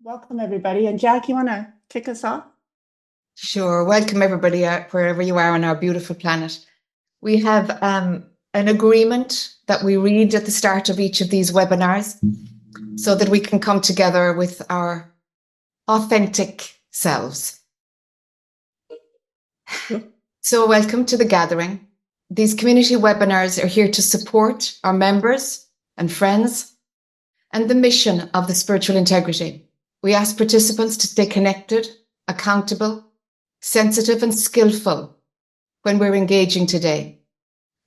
Welcome, everybody. And Jack, you want to kick us off? Sure. Welcome, everybody, wherever you are on our beautiful planet. We have an agreement that we read at the start of each of these webinars so that we can come together with our authentic selves. So welcome to the gathering. These community webinars are here to support our members and friends and the mission of the spiritual integrity. We ask participants to stay connected, accountable, sensitive and skillful when we're engaging today.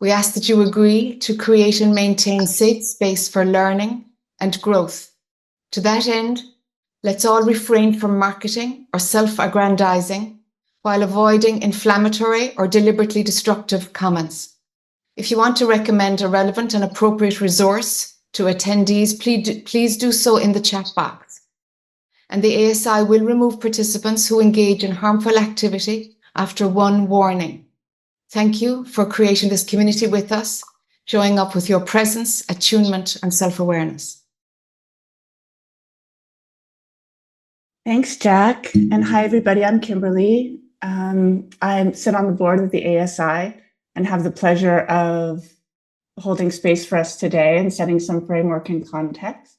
We ask that you agree to create and maintain safe space for learning and growth. To that end, let's all refrain from marketing or self-aggrandizing while avoiding inflammatory or deliberately destructive comments. If you want to recommend a relevant and appropriate resource to attendees, please do so in the chat box. And the ASI will remove participants who engage in harmful activity after one warning. Thank you for creating this community with us, showing up with your presence, attunement, and self-awareness. Thanks, Jack. And hi, everybody. I'm Kimberly. I sit on the board of the ASI and have the pleasure of holding space for us today and setting some framework and context.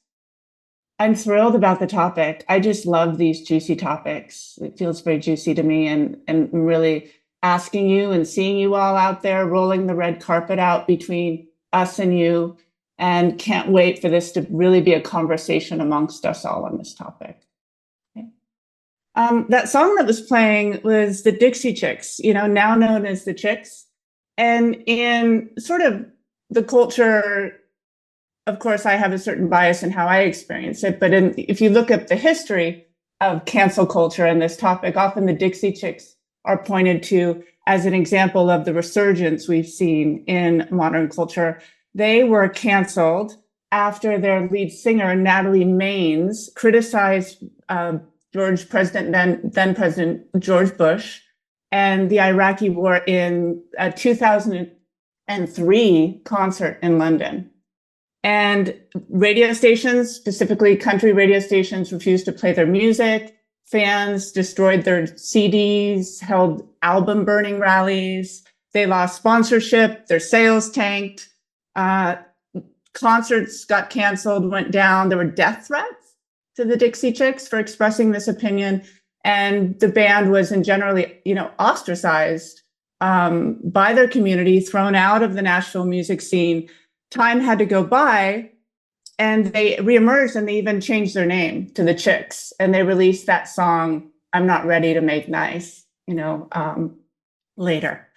I'm thrilled about the topic. I just love these juicy topics. It feels very juicy to me, and really asking you and seeing you all out there, rolling the red carpet out between us and you, and can't wait for this to really be a conversation amongst us all on this topic. Okay. That song that was playing was the Dixie Chicks, now known as the Chicks. And in sort of the culture, of course, I have a certain bias in how I experience it, but if you look at the history of cancel culture and this topic, often the Dixie Chicks are pointed to as an example of the resurgence we've seen in modern culture. They were canceled after their lead singer, Natalie Maines, criticized then President George Bush and the Iraqi war in a 2003 concert in London. And radio stations, specifically country radio stations, refused to play their music. Fans destroyed their CDs, held album burning rallies. They lost sponsorship. Their sales tanked. Concerts got canceled, went down. There were death threats to the Dixie Chicks for expressing this opinion. And the band was generally, ostracized by their community, thrown out of the Nashville music scene. Time had to go by, and they reemerged, and they even changed their name to the Chicks, and they released that song, "I'm Not Ready to Make Nice," later.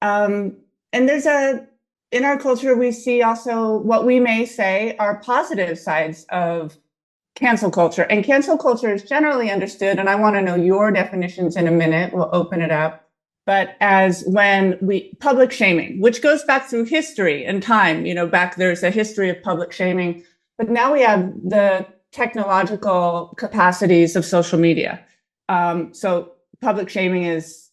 And in our culture, we see also what we may say are positive sides of cancel culture. And cancel culture is generally understood, and I want to know your definitions in a minute. We'll open it up. But as public shaming, which goes back through history and time, there's a history of public shaming, but now we have the technological capacities of social media. So public shaming is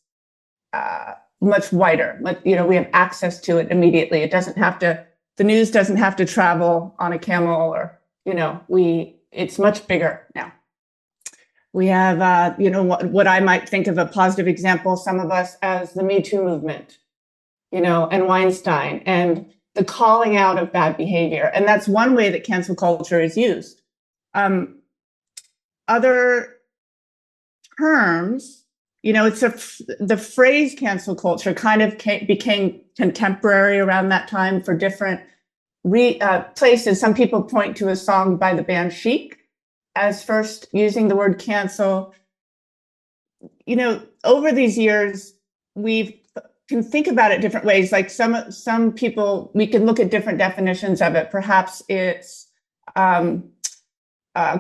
much wider. We have access to it immediately. The news doesn't have to travel on a camel it's much bigger now. We have, what I might think of a positive example, some of us, as the Me Too movement, and Weinstein, and the calling out of bad behavior. And that's one way that cancel culture is used. Other terms, the phrase cancel culture kind of became contemporary around that time for different places. Some people point to a song by the band Chic as first using the word cancel. Over these years, we can think about it different ways. Like some people, we can look at different definitions of it. Perhaps it's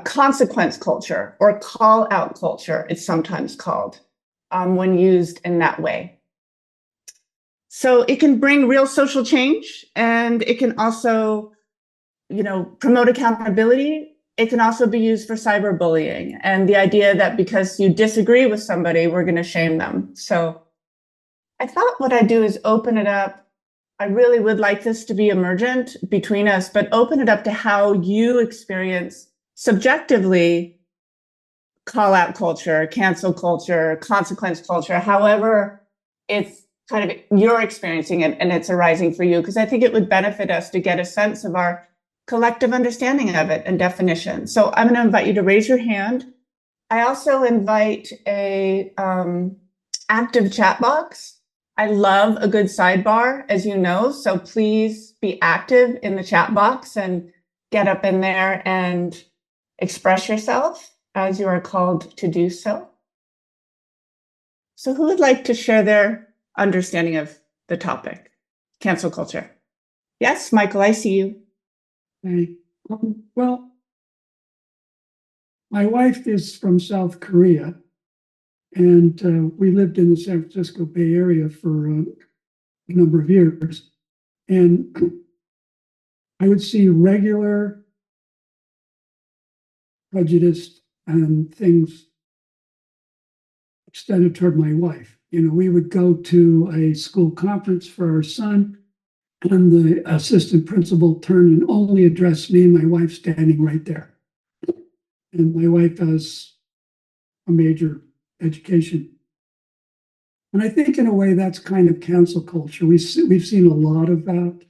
consequence culture or call out culture, it's sometimes called, when used in that way. So it can bring real social change, and it can also, promote accountability. It can also be used for cyberbullying and the idea that because you disagree with somebody, we're going to shame them. So I thought what I'd do is open it up. I really would like this to be emergent between us, but open it up to how you experience subjectively call out culture, cancel culture, consequence culture, however it's kind of you're experiencing it and it's arising for you, because I think it would benefit us to get a sense of our collective understanding of it and definition. So I'm going to invite you to raise your hand. I also invite a active chat box. I love a good sidebar, as you know, so please be active in the chat box and get up in there and express yourself as you are called to do so. So who would like to share their understanding of the topic, cancel culture? Yes, Michael, I see you. Hey, well, my wife is from South Korea, and we lived in the San Francisco Bay Area for a number of years. And I would see regular prejudice and things extended toward my wife. You know, we would go to a school conference for our son, and the assistant principal turned and only addressed me and my wife standing right there. And my wife has a major education. And I think in a way that's kind of cancel culture. We've seen a lot of that.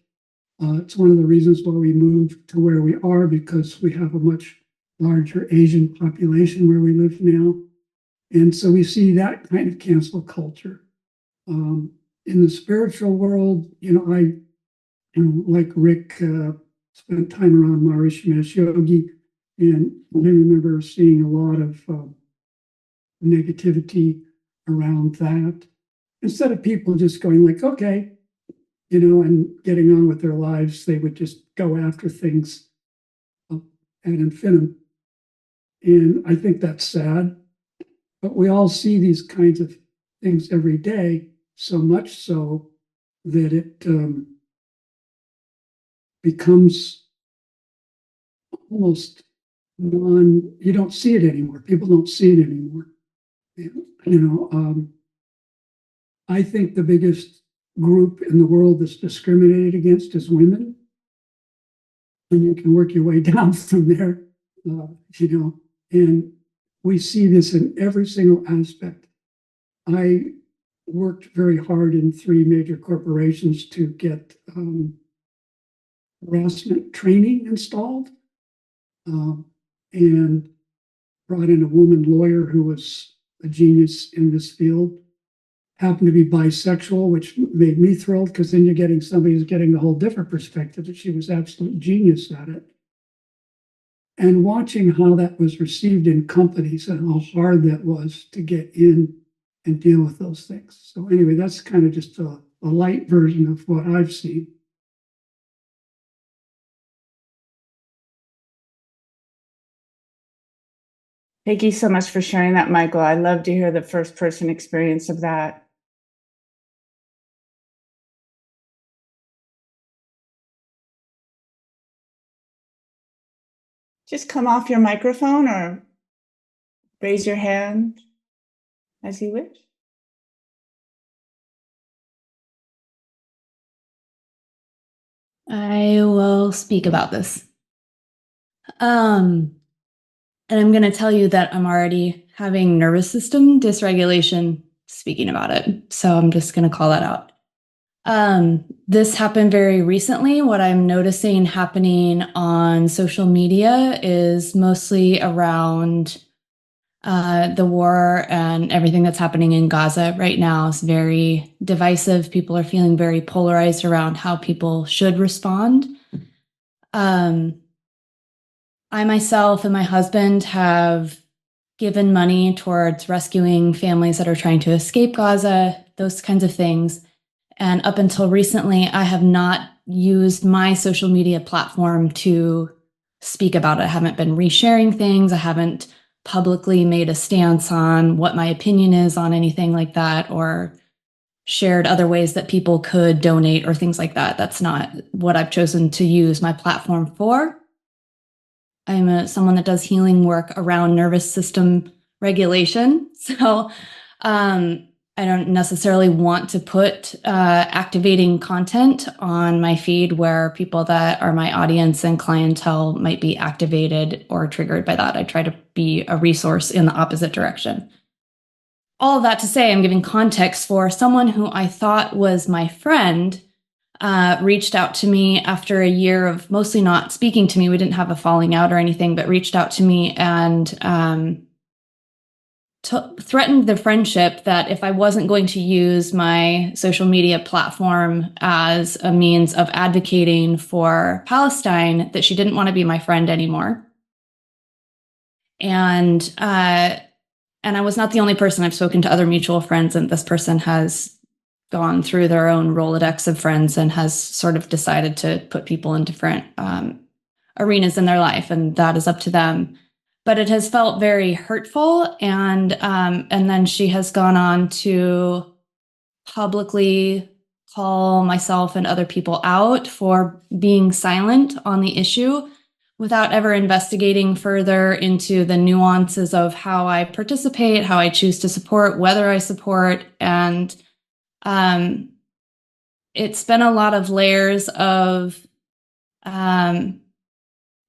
It's one of the reasons why we moved to where we are, because we have a much larger Asian population where we live now. And so we see that kind of cancel culture. In the spiritual world, you know, like Rick, spent time around Maharishi Mahesh Yogi, and I remember seeing a lot of negativity around that. Instead of people just going like, okay, you know, and getting on with their lives, they would just go after things ad infinitum. And I think that's sad. But we all see these kinds of things every day, so much so that it becomes almost you don't see it anymore. People don't see it anymore. I think the biggest group in the world that's discriminated against is women. And you can work your way down from there, and we see this in every single aspect. I worked very hard in 3 major corporations to get harassment training installed, and brought in a woman lawyer who was a genius in this field. Happened to be bisexual, which made me thrilled, because then you're getting somebody who's getting a whole different perspective, that she was absolute genius at it. And watching how that was received in companies and how hard that was to get in and deal with those things. So anyway, that's kind of just a light version of what I've seen. Thank you so much for sharing that, Michael. I'd love to hear the first person experience of that. Just come off your microphone or raise your hand as you wish. I will speak about this. And I'm going to tell you that I'm already having nervous system dysregulation speaking about it. So I'm just going to call that out. This happened very recently. What I'm noticing happening on social media is mostly around the war and everything that's happening in Gaza right now. Is very divisive. People are feeling very polarized around how people should respond. I myself and my husband have given money towards rescuing families that are trying to escape Gaza, those kinds of things. And up until recently, I have not used my social media platform to speak about it. I haven't been resharing things. I haven't publicly made a stance on what my opinion is on anything like that, or shared other ways that people could donate or things like that. That's not what I've chosen to use my platform for. I'm someone that does healing work around nervous system regulation. So I don't necessarily want to put activating content on my feed where people that are my audience and clientele might be activated or triggered by that. I try to be a resource in the opposite direction. All of that to say, I'm giving context for someone who I thought was my friend reached out to me after a year of mostly not speaking to me. We didn't have a falling out or anything, but reached out to me and threatened the friendship that if I wasn't going to use my social media platform as a means of advocating for Palestine, that she didn't want to be my friend anymore. And I was not the only person. I've spoken to other mutual friends, and this person has gone through their own Rolodex of friends and has sort of decided to put people in different arenas in their life, and that is up to them. But it has felt very hurtful, and then she has gone on to publicly call myself and other people out for being silent on the issue without ever investigating further into the nuances of how I participate, how I choose to support, whether I support. And it's been a lot of layers of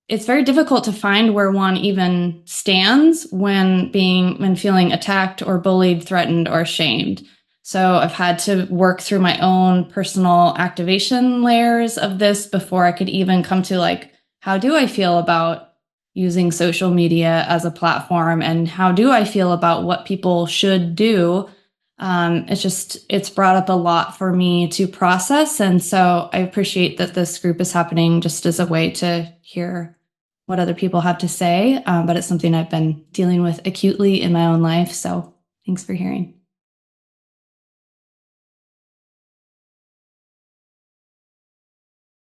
it's very difficult to find where one even stands when feeling attacked or bullied, threatened, or shamed. So I've had to work through my own personal activation layers of this before I could even come to like, how do I feel about using social media as a platform? And how do I feel about what people should do? It's brought up a lot for me to process. And so I appreciate that this group is happening just as a way to hear what other people have to say. But it's something I've been dealing with acutely in my own life. So thanks for hearing.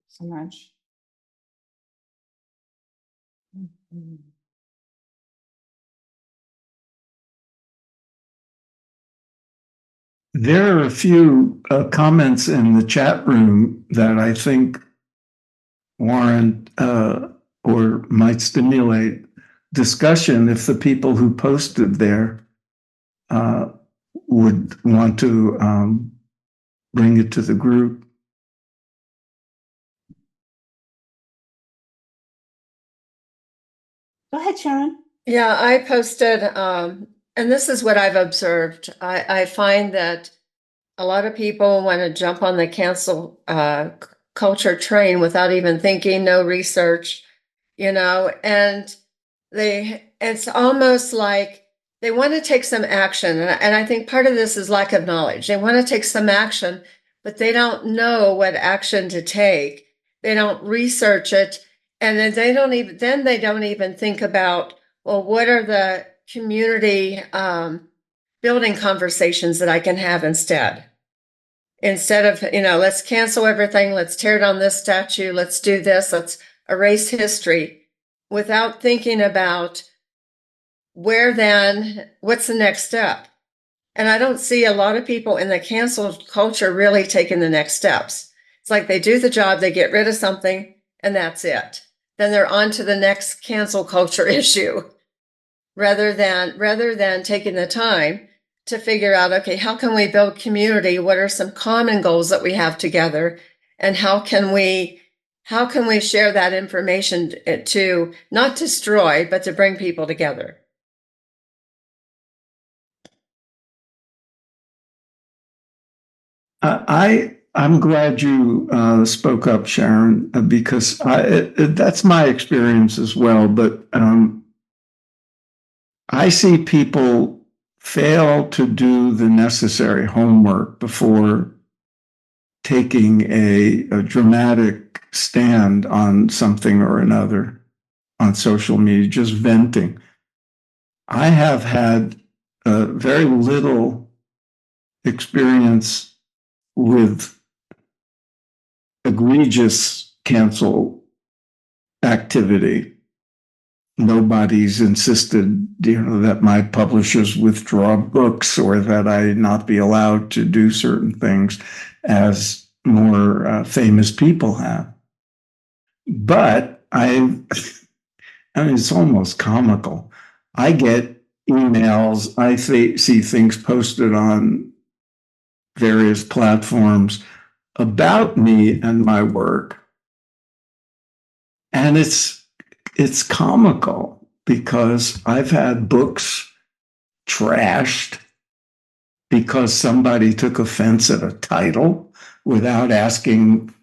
So much. There are a few comments in the chat room that I think warrant or might stimulate discussion if the people who posted there would want to bring it to the group. Go ahead, Sharon. Yeah, I posted, and this is what I've observed. I find that a lot of people want to jump on the cancel culture train without even thinking, no research, and it's almost like they want to take some action. And I think part of this is lack of knowledge. They want to take some action, but they don't know what action to take. They don't research it. And then they don't even think about, well, what are the community building conversations that I can have instead of, let's cancel everything. Let's tear down this statue. Let's do this. Let's erase history without thinking about what's the next step. And I don't see a lot of people in the cancel culture really taking the next steps. It's like they do the job, they get rid of something, and that's it. Then they're on to the next cancel culture issue rather than taking the time to figure out, okay, how can we build community? What are some common goals that we have together? And how can we share that information to not destroy, but to bring people together? I'm glad you spoke up, Sharon, because that's my experience as well. But I see people fail to do the necessary homework before taking a dramatic stand on something or another on social media, just venting. I have had very little experience with egregious cancel activity. Nobody's insisted, that my publishers withdraw books or that I not be allowed to do certain things as more famous people have. But I mean, it's almost comical. I get emails, I see things posted on various platforms about me and my work. And it's comical because I've had books trashed because somebody took offense at a title without asking,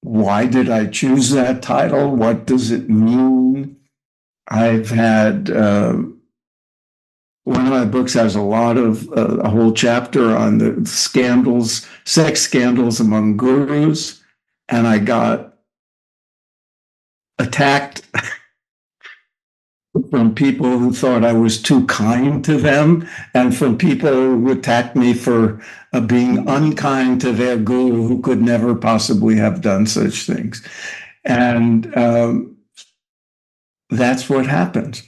why did I choose that title? What does it mean? I've had one of my books has a lot of a whole chapter on the scandals, sex scandals among gurus, and I got attacked from people who thought I was too kind to them, and from people who attacked me for being unkind to their guru who could never possibly have done such things. And that's what happens.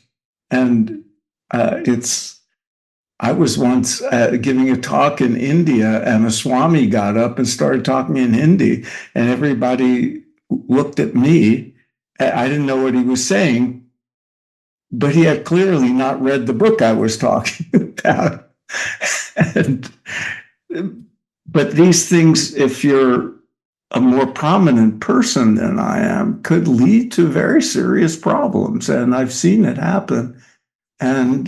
And I was once giving a talk in India, and a Swami got up and started talking in Hindi, and everybody looked at me. I didn't know what he was saying, but he had clearly not read the book I was talking about. But these things, if you're a more prominent person than I am, could lead to very serious problems. And I've seen it happen. And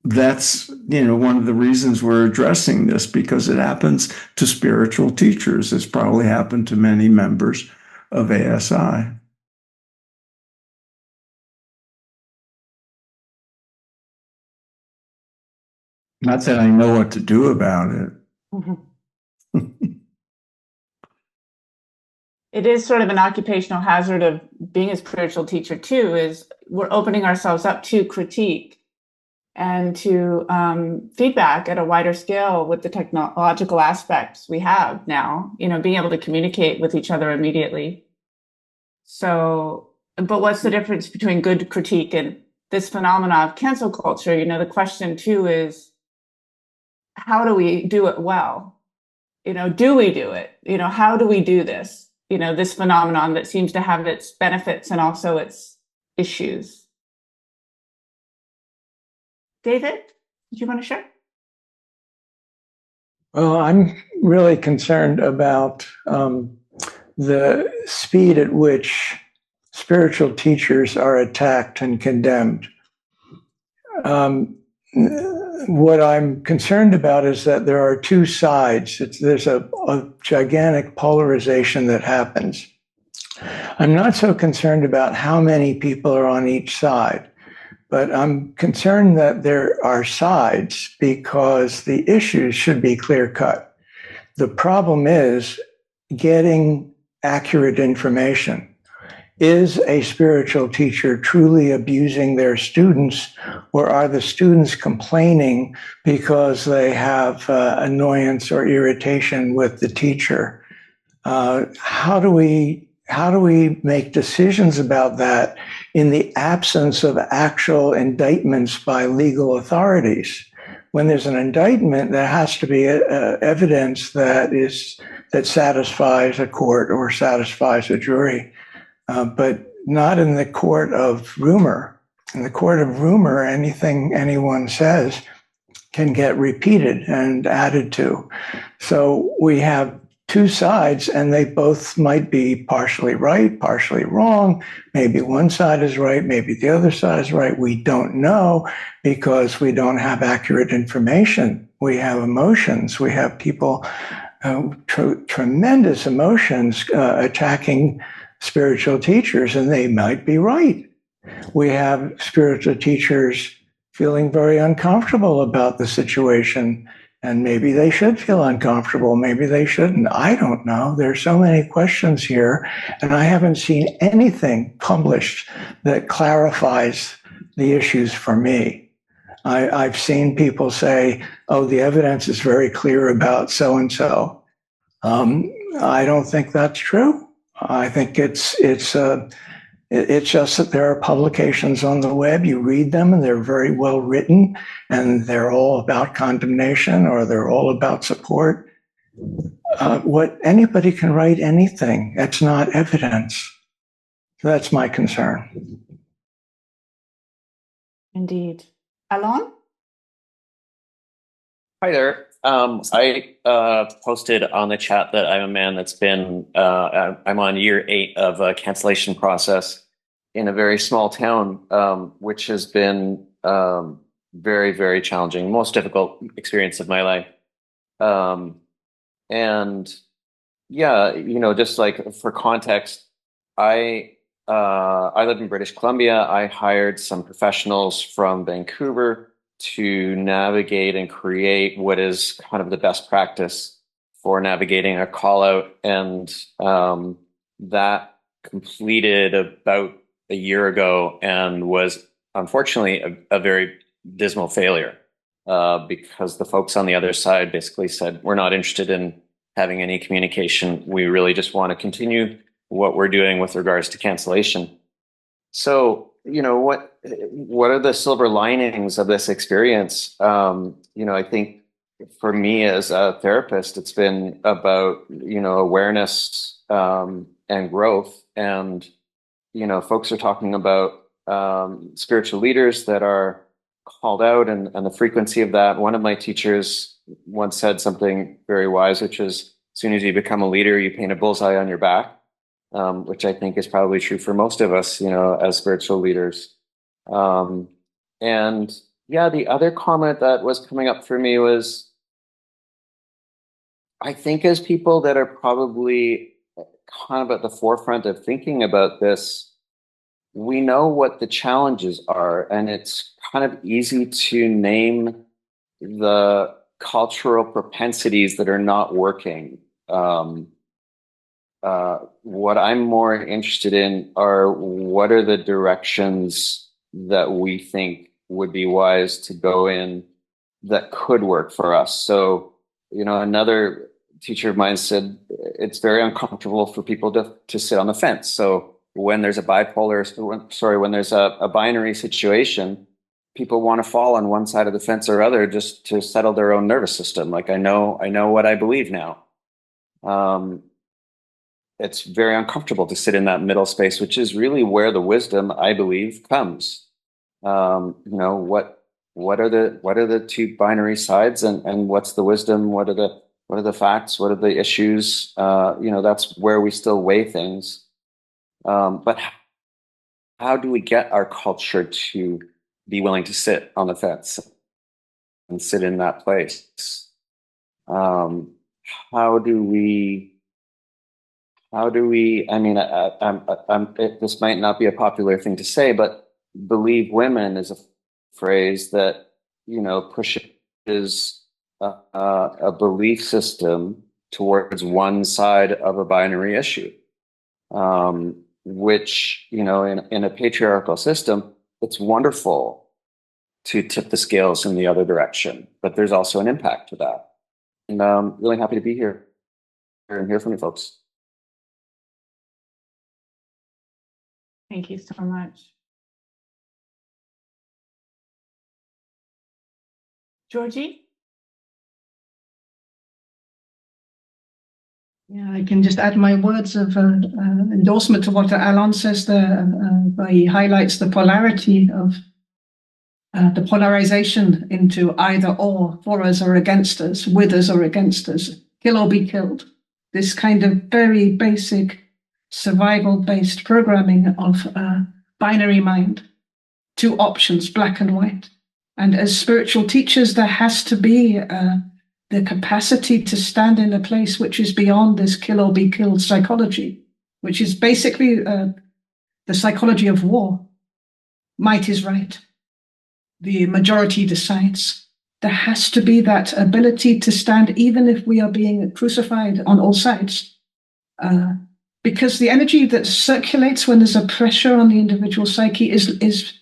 that's, one of the reasons we're addressing this, because it happens to spiritual teachers. It's probably happened to many members of ASI. Not that I know what to do about it. Mm-hmm. It is sort of an occupational hazard of being a spiritual teacher too, is we're opening ourselves up to critique and to feedback at a wider scale with the technological aspects we have now, being able to communicate with each other immediately. So, but what's the difference between good critique and this phenomena of cancel culture? The question too is, how do we do it well? Do we do it? How do we do this? This phenomenon that seems to have its benefits and also its issues. David, do you want to share? Well, I'm really concerned about the speed at which spiritual teachers are attacked and condemned. What I'm concerned about is that there are two sides. There's a gigantic polarization that happens. I'm not so concerned about how many people are on each side, but I'm concerned that there are sides because the issues should be clear-cut. The problem is getting accurate information. Is a spiritual teacher truly abusing their students, or are the students complaining because they have annoyance or irritation with the teacher? How do we make decisions about that in the absence of actual indictments by legal authorities? When there's an indictment, there has to be evidence that satisfies a court or satisfies a jury. But not in the court of rumor. In the court of rumor, anything anyone says can get repeated and added to. So we have two sides, and they both might be partially right, partially wrong. Maybe one side is right, maybe the other side is right. We don't know because we don't have accurate information. We have emotions. We have people, tremendous emotions attacking spiritual teachers, and they might be right. We have spiritual teachers feeling very uncomfortable about the situation, and maybe they should feel uncomfortable, maybe they shouldn't. I don't know. There's so many questions here, and I haven't seen anything published that clarifies the issues for me. I've seen people say, oh, the evidence is very clear about so-and-so. I don't think that's true. I think it's just that there are publications on the web. You read them, and they're very well written, and they're all about condemnation or they're all about support. What anybody can write anything. That's not evidence. That's my concern. Indeed. Alon? Hi there. I posted on the chat that I'm a man that's been, I'm on year 8 of a cancellation process in a very small town, which has been very, very challenging, most difficult experience of my life. And yeah, just like for context, I live in British Columbia. I hired some professionals from Vancouver to navigate and create what is kind of the best practice for navigating a call out. And that completed about a year ago and was unfortunately a very dismal failure because the folks on the other side basically said, we're not interested in having any communication. We really just want to continue what we're doing with regards to cancellation. So, what are the silver linings of this experience? I think for me as a therapist, it's been about, awareness and growth. And, folks are talking about spiritual leaders that are called out and the frequency of that. One of my teachers once said something very wise, which is, as soon as you become a leader, you paint a bullseye on your back. Which I think is probably true for most of us, as spiritual leaders. And yeah, the other comment that was coming up for me was, I think as people that are probably kind of at the forefront of thinking about this, we know what the challenges are, and it's kind of easy to name the cultural propensities that are not working. What I'm more interested in are what are the directions that we think would be wise to go in that could work for us. So, another teacher of mine said it's very uncomfortable for people to sit on the fence. So when there's a when there's a binary situation, people want to fall on one side of the fence or other just to settle their own nervous system. Like, I know what I believe now. It's very uncomfortable to sit in that middle space, which is really where the wisdom, I believe, comes. What are the two binary sides, and what's the wisdom? What are the facts? What are the issues? That's where we still weigh things. But how do we get our culture to be willing to sit on the fence and sit in that place? How do we? I mean, this might not be a popular thing to say, but believe women is a phrase that, pushes a belief system towards one side of a binary issue, which, in a patriarchal system, it's wonderful to tip the scales in the other direction, but there's also an impact to that. And I'm really happy to be here and hear from you folks. Thank you so much. Georgie? Yeah, I can just add my words of endorsement to what Alan says there. He highlights the polarity of the polarization into either or, for us or against us, with us or against us, kill or be killed. This kind of very basic survival-based programming of binary mind, two options, black and white. And as spiritual teachers, there has to be the capacity to stand in a place which is beyond this kill or be killed psychology, which is basically the psychology of war. Might is right. The majority decides. There has to be that ability to stand even if we are being crucified on all sides. Because the energy that circulates when there's a pressure on the individual psyche is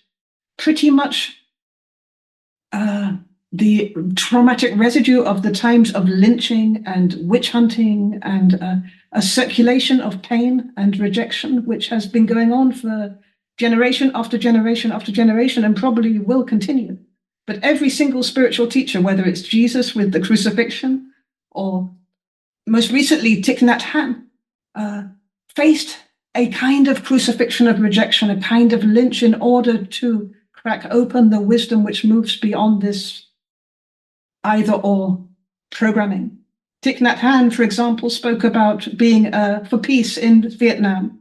pretty much the traumatic residue of the times of lynching and witch hunting and a circulation of pain and rejection, which has been going on for generation after generation after generation and probably will continue. But every single spiritual teacher, whether it's Jesus with the crucifixion or most recently Thich Nhat Hanh, faced a kind of crucifixion of rejection, a kind of lynch in order to crack open the wisdom which moves beyond this either or programming. Thich Nhat Hanh, for example, spoke about being for peace in Vietnam,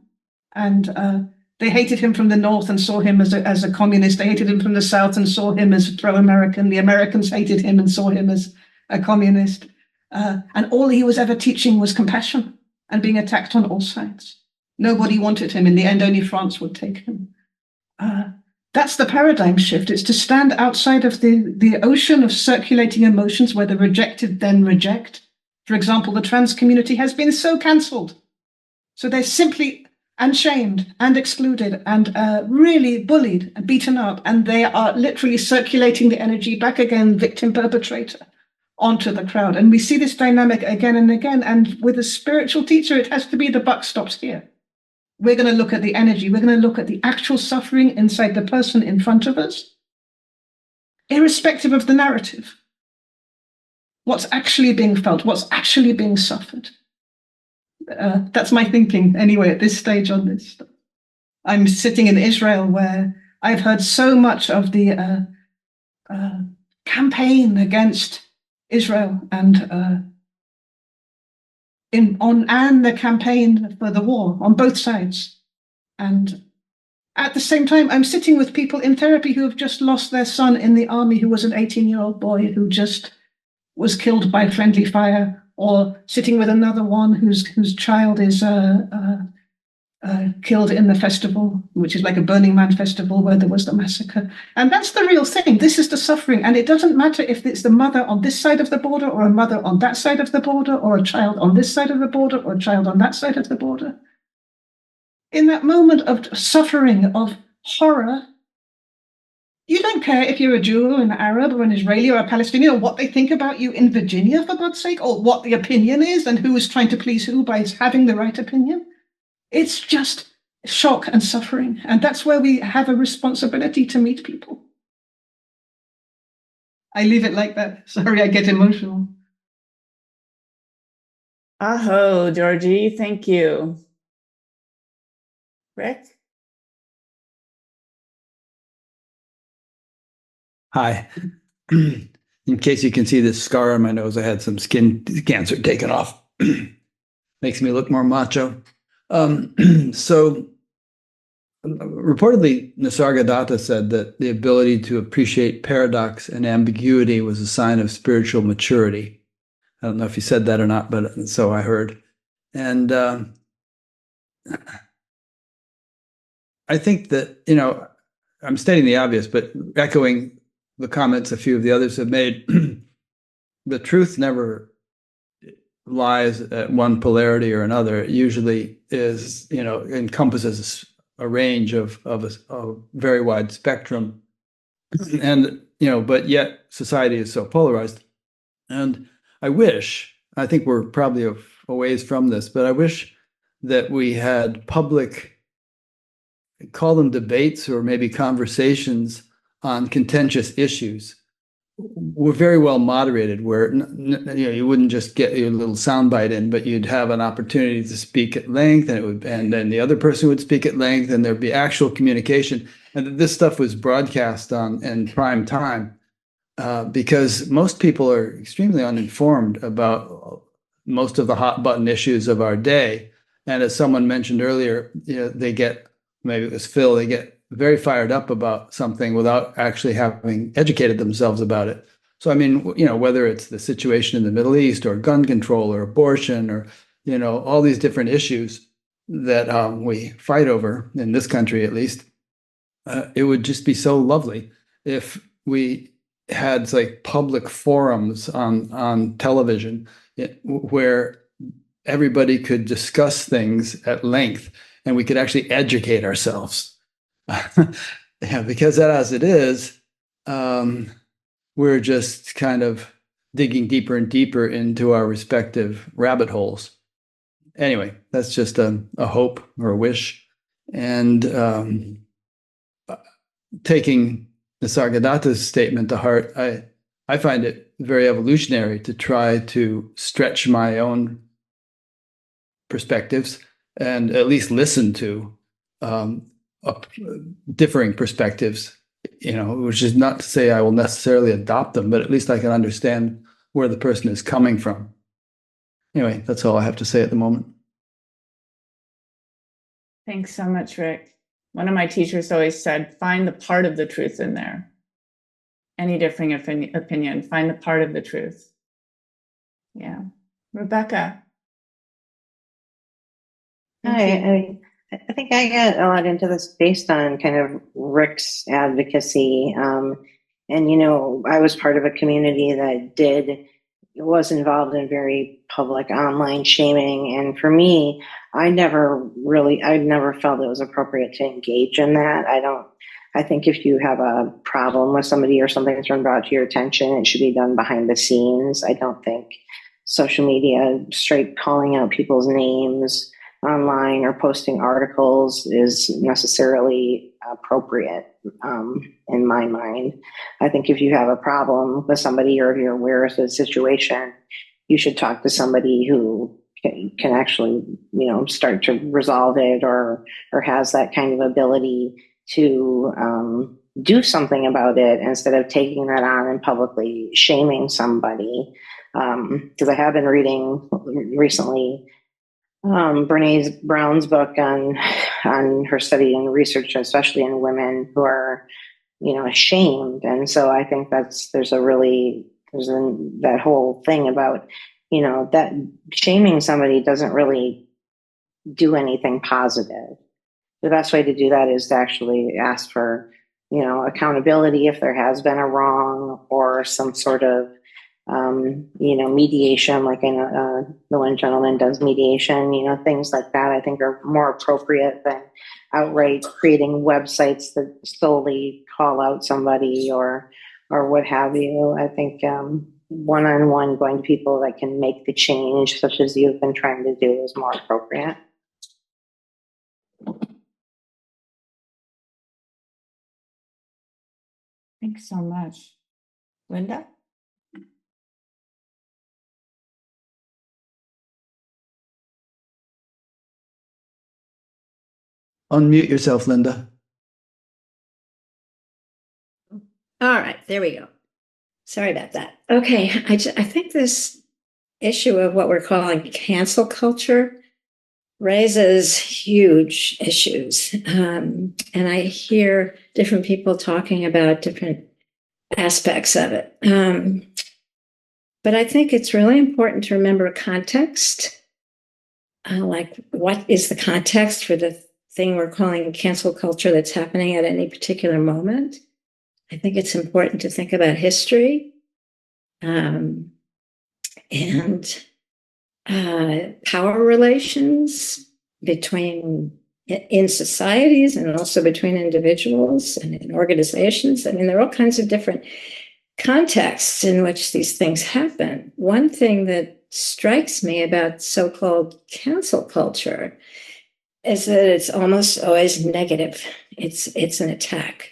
and they hated him from the north and saw him as a communist. They hated him from the south and saw him as pro-American. The Americans hated him and saw him as a communist. And all he was ever teaching was compassion and being attacked on all sides. Nobody wanted him. In the end, only France would take him. That's the paradigm shift. It's to stand outside of the ocean of circulating emotions where the rejected then reject. For example, the trans community has been so cancelled. So they're simply and shamed and excluded and really bullied and beaten up. And they are literally circulating the energy back again, victim perpetrator, onto the crowd. And we see this dynamic again and again. And with a spiritual teacher, it has to be the buck stops here. We're going to look at the energy. We're going to look at the actual suffering inside the person in front of us, irrespective of the narrative. What's actually being felt, what's actually being suffered. That's my thinking anyway at this stage on this stuff. I'm sitting in Israel where I've heard so much of the campaign against Israel and the campaign for the war on both sides. And at the same time, I'm sitting with people in therapy who have just lost their son in the army, who was an 18-year-old boy who just was killed by friendly fire, or sitting with another one whose child is killed in the festival, which is like a Burning Man festival where there was the massacre. And that's the real thing. This is the suffering. And it doesn't matter if it's the mother on this side of the border or a mother on that side of the border or a child on this side of the border or a child on that side of the border. In that moment of suffering, of horror, you don't care if you're a Jew or an Arab or an Israeli or a Palestinian or what they think about you in Virginia, for God's sake, or what the opinion is and who is trying to please who by having the right opinion. It's just shock and suffering. And that's where we have a responsibility to meet people. I leave it like that. Sorry, I get emotional. Aho, Georgie, thank you. Rick? Hi. In case you can see this scar on my nose, I had some skin cancer taken off. Makes me look more macho. So reportedly, Nisargadatta said that the ability to appreciate paradox and ambiguity was a sign of spiritual maturity. I don't know if he said that or not, but so I heard. And I think that, I'm stating the obvious, but echoing the comments a few of the others have made, the truth never lies at one polarity or another. It usually is, encompasses a range of a very wide spectrum. And, but yet society is so polarized. And I think we're probably a ways from this, but I wish that we had public, call them debates or maybe conversations on contentious issues. We're very well moderated, where you wouldn't just get your little soundbite in, but you'd have an opportunity to speak at length, and then the other person would speak at length, and there'd be actual communication. And this stuff was broadcast on in prime time, because most people are extremely uninformed about most of the hot button issues of our day. And as someone mentioned earlier, they get, maybe it was Phil, they get very fired up about something without actually having educated themselves about it. So, I mean, whether it's the situation in the Middle East or gun control or abortion or, all these different issues that we fight over in this country, at least, it would just be so lovely if we had like public forums on television where everybody could discuss things at length and we could actually educate ourselves. Because as it is, we're just kind of digging deeper and deeper into our respective rabbit holes. Anyway, that's just a hope or a wish. And taking Nisargadatta's statement to heart, I find it very evolutionary to try to stretch my own perspectives and at least listen to differing perspectives, which is not to say I will necessarily adopt them, but at least I can understand where the person is coming from. Anyway, that's all I have to say at the moment. Thanks so much, Rick. One of my teachers always said, find the part of the truth in there. Any differing opinion, find the part of the truth. Yeah. Rebecca. Hi, I think I get a lot into this based on kind of Rick's advocacy. And, you know, I was part of a community that was involved in very public online shaming. And for me, I never felt it was appropriate to engage in that. I think if you have a problem with somebody or something's been brought to your attention, it should be done behind the scenes. I don't think social media, straight calling out people's names online or posting articles is necessarily appropriate in my mind. I think if you have a problem with somebody or if you're aware of the situation, you should talk to somebody who can actually, you know, start to resolve it or has that kind of ability to do something about it instead of taking that on and publicly shaming somebody. Because I have been reading recently Brene Brown's book on her study and research, especially in women who are, you know, ashamed. And so I think there's that whole thing about, you know, that shaming somebody doesn't really do anything positive. The best way to do that is to actually ask for, you know, accountability if there has been a wrong or some sort of you know, mediation, like the one gentleman does mediation, you know, things like that I think are more appropriate than outright creating websites that solely call out somebody or what have you. I think one-on-one going to people that can make the change, such as you've been trying to do, is more appropriate. Thanks so much. Linda? Unmute yourself, Linda. All right, there we go. Sorry about that. Okay, I think this issue of what we're calling cancel culture raises huge issues. And I hear different people talking about different aspects of it. But I think it's really important to remember context. Like, what is the context for the thing we're calling cancel culture that's happening at any particular moment? I think it's important to think about history and power relations in societies and also between individuals and in organizations. I mean, there are all kinds of different contexts in which these things happen. One thing that strikes me about so-called cancel culture is that it's almost always negative. It's an attack,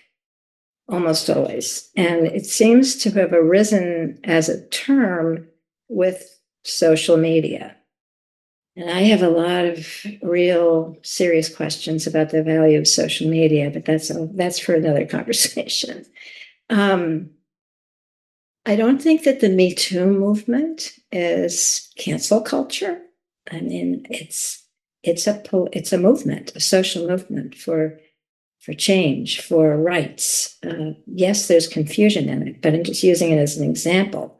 almost always. And it seems to have arisen as a term with social media. And I have a lot of real serious questions about the value of social media, but that's for another conversation. I don't think that the Me Too movement is cancel culture. I mean, it's a movement, a social movement for change, for rights. Yes, there's confusion in it, but I'm just using it as an example.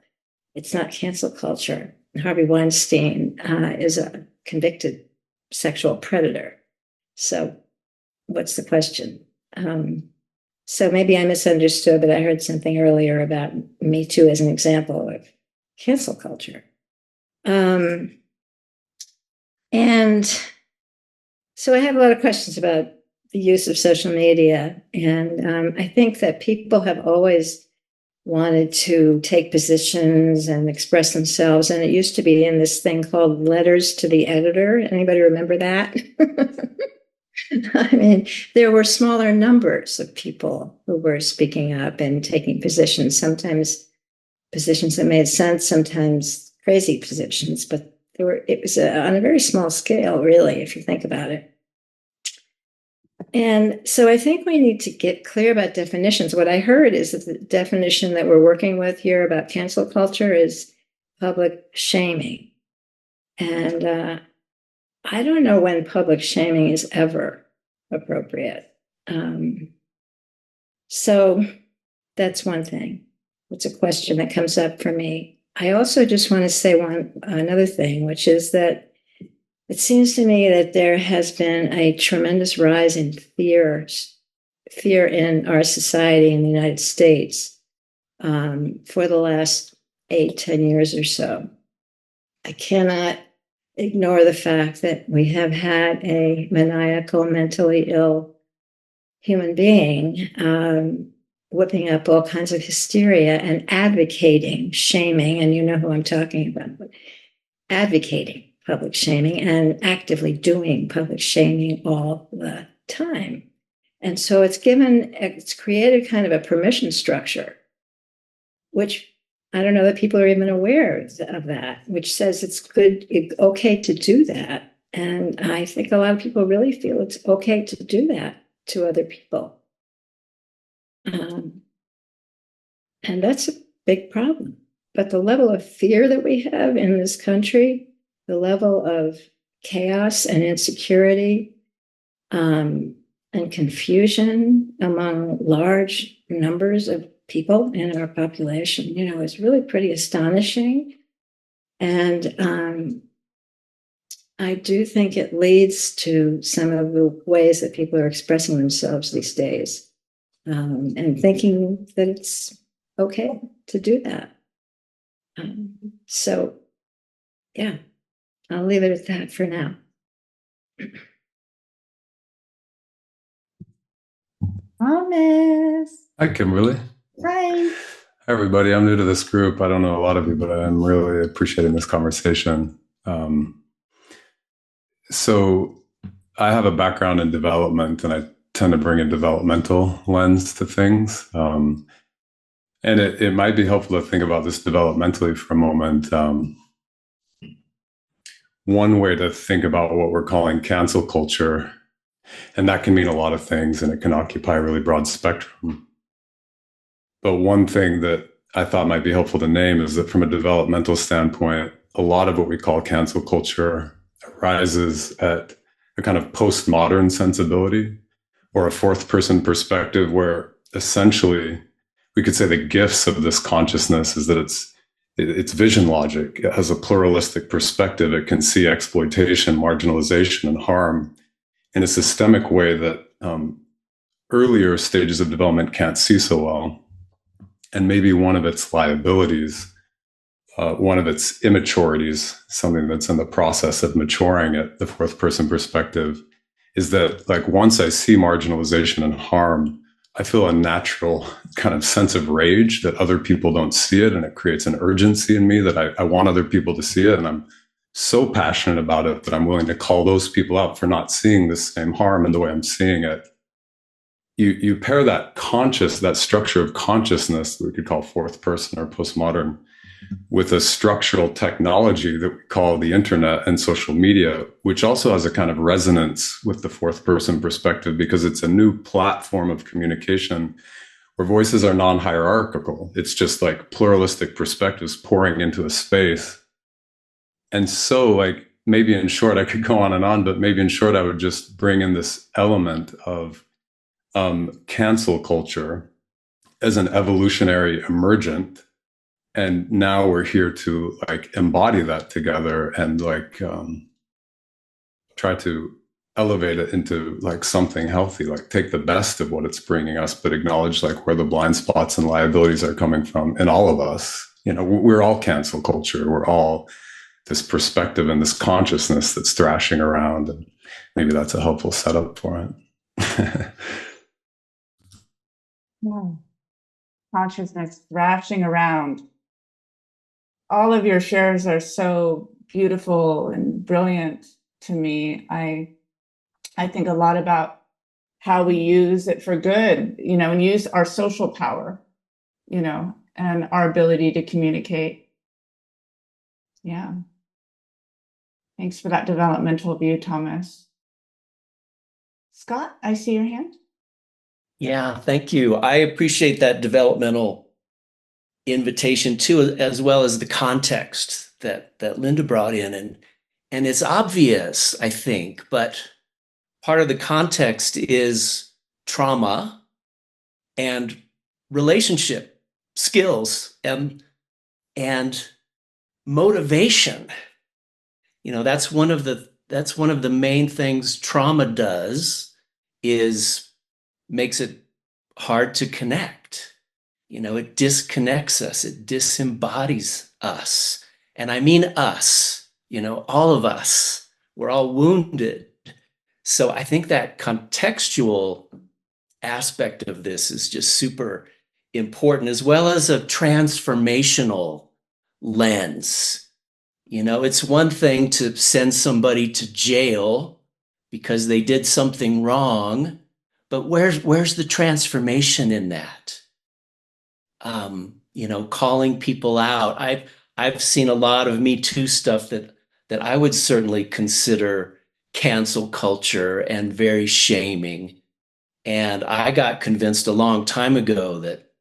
It's not cancel culture. Harvey Weinstein is a convicted sexual predator. So what's the question? So maybe I misunderstood, but I heard something earlier about Me Too as an example of cancel culture. And so I have a lot of questions about the use of social media. And I think that people have always wanted to take positions and express themselves. And it used to be in this thing called letters to the editor. Anybody remember that? I mean, there were smaller numbers of people who were speaking up and taking positions, sometimes positions that made sense, sometimes crazy positions, but it was on a very small scale, really, if you think about it. And so I think we need to get clear about definitions. What I heard is that the definition that we're working with here about cancel culture is public shaming. And I don't know when public shaming is ever appropriate. So that's one thing. It's a question that comes up for me. I also just want to say another thing, which is that it seems to me that there has been a tremendous rise in fear in our society in the United States for the last 8-10 years or so. I cannot ignore the fact that we have had a maniacal, mentally ill human being whipping up all kinds of hysteria and advocating shaming, and you know who I'm talking about, but advocating public shaming and actively doing public shaming all the time. And so it's created kind of a permission structure, which I don't know that people are even aware of that, which says it's okay to do that. And I think a lot of people really feel it's okay to do that to other people. And that's a big problem. But the level of fear that we have in this country, the level of chaos and insecurity and confusion among large numbers of people in our population, is really pretty astonishing. And I do think it leads to some of the ways that people are expressing themselves these days, and thinking that it's okay to do that. So, yeah, I'll leave it at that for now. Thomas. Hi, Kimberly. Hi. Hi, everybody. I'm new to this group. I don't know a lot of you, but I'm really appreciating this conversation. So I have a background in development, and I tend to bring a developmental lens to things. And it might be helpful to think about this developmentally for a moment. One way to think about what we're calling cancel culture, and that can mean a lot of things, and it can occupy a really broad spectrum. But one thing that I thought might be helpful to name is that from a developmental standpoint, a lot of what we call cancel culture arises at a kind of postmodern sensibility or a fourth person perspective, where essentially we could say the gifts of this consciousness is that it's vision logic. It has a pluralistic perspective. It can see exploitation, marginalization, and harm in a systemic way that earlier stages of development can't see so well. And maybe one of its liabilities, one of its immaturities, something that's in the process of maturing at the fourth person perspective, is that like once I see marginalization and harm, I feel a natural kind of sense of rage that other people don't see it. And it creates an urgency in me that I want other people to see it. And I'm so passionate about it that I'm willing to call those people out for not seeing the same harm in the way I'm seeing it. You pair that structure of consciousness that we could call fourth person or postmodern with a structural technology that we call the internet and social media, which also has a kind of resonance with the fourth person perspective because it's a new platform of communication where voices are non-hierarchical. It's just like pluralistic perspectives pouring into a space. And so like maybe in short, I could go on, but maybe in short, I would just bring in this element of cancel culture as an evolutionary emergent. And now we're here to like embody that together and like try to elevate it into like something healthy, like take the best of what it's bringing us, but acknowledge like where the blind spots and liabilities are coming from in all of us. We're all cancel culture. We're all this perspective and this consciousness that's thrashing around. And maybe that's a helpful setup for it. Consciousness thrashing around. All of your shares are so beautiful and brilliant to me. I think a lot about how we use it for good, and use our social power, and our ability to communicate. Yeah. Thanks for that developmental view, Thomas. Scott, I see your hand. Yeah, thank you. I appreciate that developmental invitation too, as well as the context that Linda brought in. And it's obvious, I think, but part of the context is trauma and relationship skills and motivation. That's one of the main things trauma does, is makes it hard to connect. It disconnects us, it disembodies us. And I mean us, all of us, we're all wounded. So I think that contextual aspect of this is just super important, as well as a transformational lens. It's one thing to send somebody to jail because they did something wrong, but where's the transformation in that? Calling people out. I've seen a lot of Me Too stuff that I would certainly consider cancel culture and very shaming. And I got convinced a long time ago that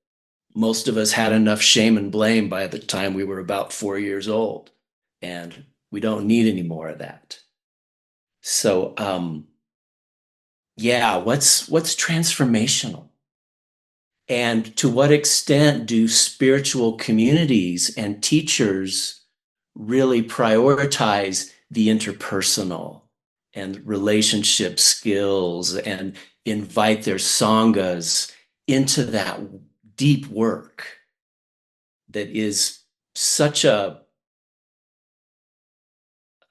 most of us had enough shame and blame by the time we were about 4 years old. And we don't need any more of that. So, what's transformational? And to what extent do spiritual communities and teachers really prioritize the interpersonal and relationship skills and invite their sanghas into that deep work that is such a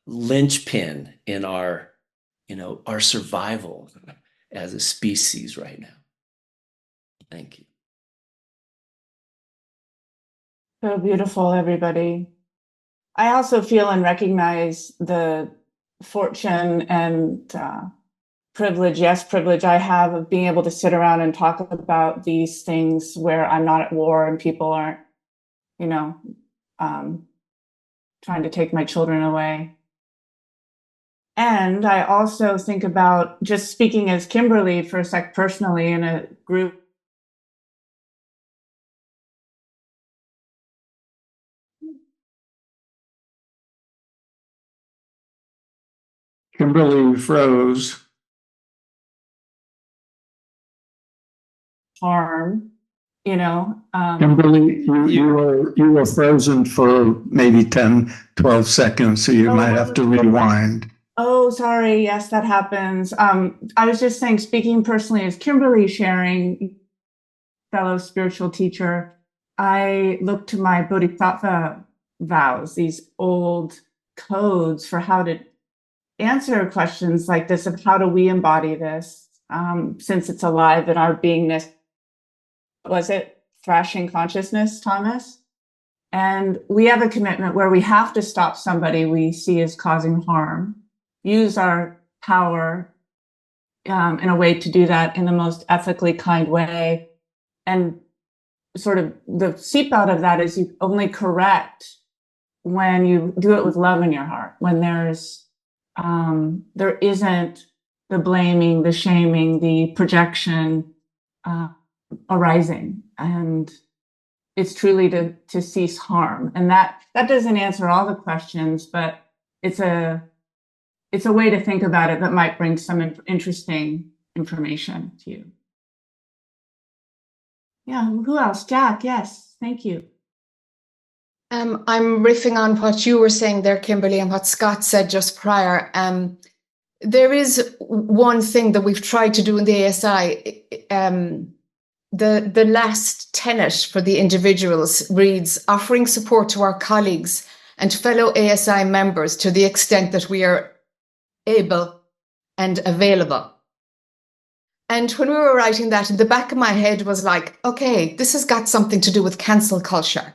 linchpin in our survival as a species right now. Thank you. So beautiful, everybody. I also feel and recognize the fortune and privilege I have of being able to sit around and talk about these things where I'm not at war and people aren't, trying to take my children away. And I also think about, just speaking as Kimberly for a sec personally, in a group. Kimberly froze. Harm, Kimberly, you were frozen for maybe 10, 12 seconds, so you might have to rewind. Oh, sorry. Yes, that happens. I was just saying, speaking personally as Kimberly sharing, fellow spiritual teacher, I look to my bodhisattva vows, these old codes for how to answer questions like this of how do we embody this, since it's alive in our beingness. Was it thrashing consciousness, Thomas? And we have a commitment where we have to stop somebody we see as causing harm, use our power in a way to do that in the most ethically kind way. And sort of the seep out of that is you only correct when you do it with love in your heart, when there isn't the blaming, the shaming, the projection arising. And it's truly to cease harm. And that doesn't answer all the questions, but it's a way to think about it that might bring some interesting information to you. Yeah, who else? Jack, yes, thank you. I'm riffing on what you were saying there, Kimberly, and what Scott said just prior. There is one thing that we've tried to do in the ASI. The last tenet for the individuals reads, offering support to our colleagues and fellow ASI members to the extent that we are able and available. And when we were writing that, in the back of my head was like, okay, this has got something to do with cancel culture.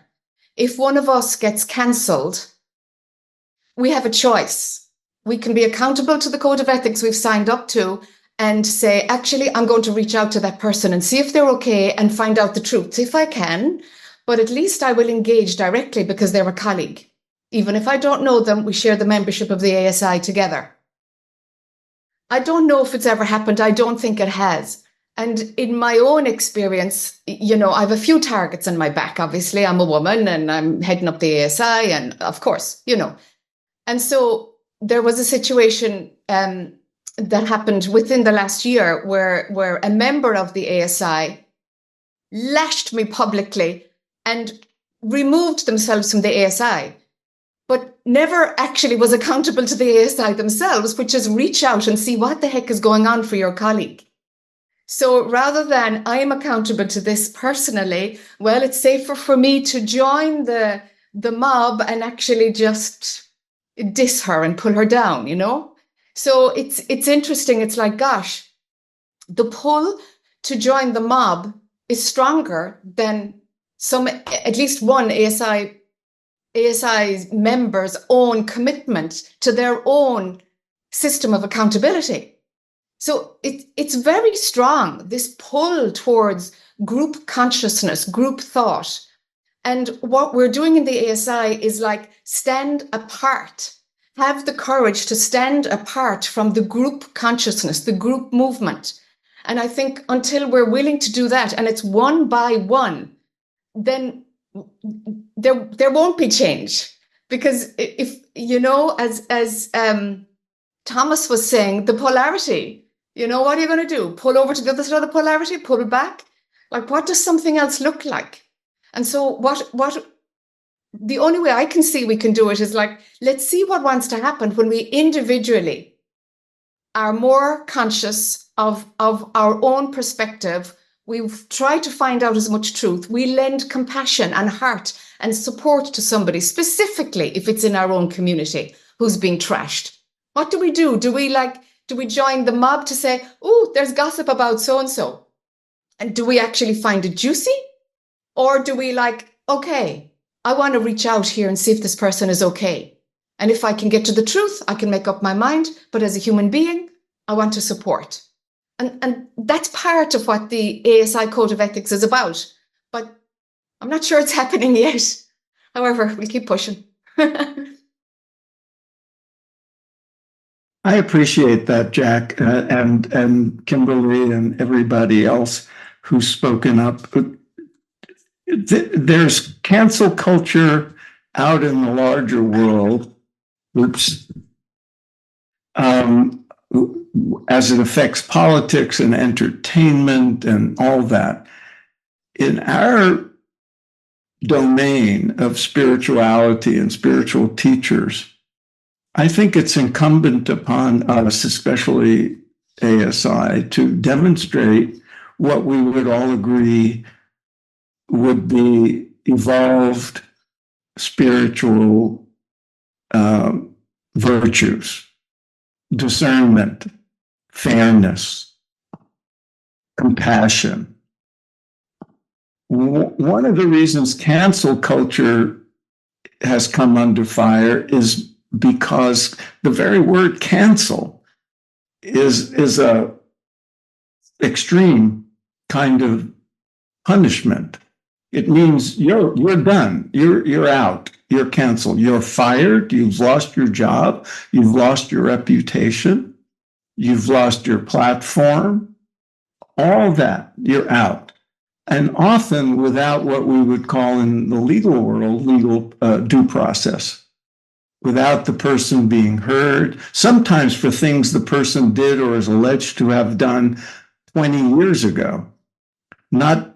If one of us gets cancelled, we have a choice. We can be accountable to the code of ethics we've signed up to and say, actually, I'm going to reach out to that person and see if they're okay and find out the truth, if I can. But at least I will engage directly because they're a colleague. Even if I don't know them, we share the membership of the ASI together. I don't know if it's ever happened. I don't think it has. And in my own experience, you know, I have a few targets on my back. Obviously, I'm a woman and I'm heading up the ASI, and of course, you know. And so there was a situation that happened within the last year where a member of the ASI lashed me publicly and removed themselves from the ASI, but never actually was accountable to the ASI themselves, which is reach out and see what the heck is going on for your colleague. So rather than I'm accountable to this personally, well, it's safer for me to join the mob and actually just diss her and pull her down, you know? So it's interesting. It's like, gosh, the pull to join the mob is stronger than at least one ASI members' own commitment to their own system of accountability. So it's very strong, this pull towards group consciousness, group thought. And what we're doing in the ASI is like stand apart, have the courage to stand apart from the group consciousness, the group movement. And I think until we're willing to do that, and it's one by one, then there won't be change. Because if, you know, as Thomas was saying, the polarity, you know, what are you going to do? Pull over to the other side of the polarity, pull back? Like, what does something else look like? And so what the only way I can see we can do it is like, let's see what wants to happen when we individually are more conscious of our own perspective. We've tried to find out as much truth. We lend compassion and heart and support to somebody, specifically if it's in our own community who's being trashed. What do we do? Do we join the mob to say, oh, there's gossip about so-and-so? And do we actually find it juicy? Or do we like, okay, I want to reach out here and see if this person is okay. And if I can get to the truth, I can make up my mind. But as a human being, I want to support. And that's part of what the ASI Code of Ethics is about. But I'm not sure it's happening yet. However, we'll keep pushing. I appreciate that, Jack, and Kimberly and everybody else who's spoken up. There's cancel culture out in the larger world. Oops. As it affects politics and entertainment and all that. In our domain of spirituality and spiritual teachers, I think it's incumbent upon us, especially ASI, to demonstrate what we would all agree would be evolved spiritual virtues: discernment, fairness, compassion. One of the reasons cancel culture has come under fire is because the very word cancel is a extreme kind of punishment. It means you're done. You're out. You're canceled. You're fired. You've lost your job. You've lost your reputation. You've lost your platform. All that. You're out. And often without what we would call in the legal world, legal due process. Without the person being heard, sometimes for things the person did or is alleged to have done 20 years ago, not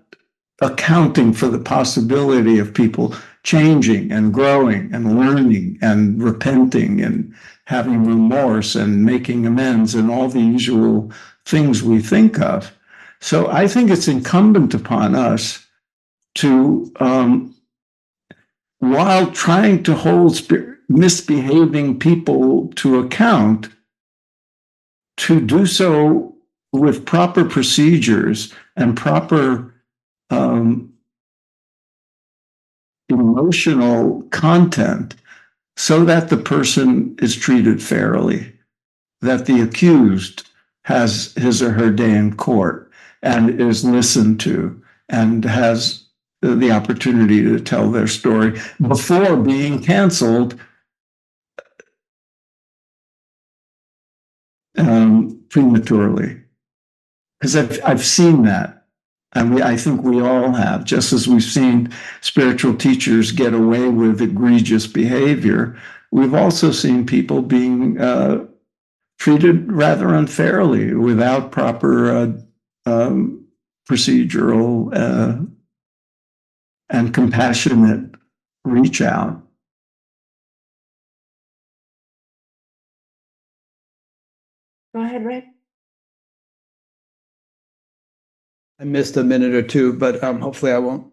accounting for the possibility of people changing and growing and learning and repenting and having remorse and making amends and all the usual things we think of. So I think it's incumbent upon us to, while trying to hold misbehaving people to account, to do so with proper procedures and proper emotional content so that the person is treated fairly, that the accused has his or her day in court and is listened to and has the opportunity to tell their story before being canceled prematurely. because I've seen that. And I think we all have, just as we've seen spiritual teachers get away with egregious behavior, we've also seen people being treated rather unfairly without proper procedural and compassionate reach out. Go ahead, Rick. I missed a minute or two, but hopefully I won't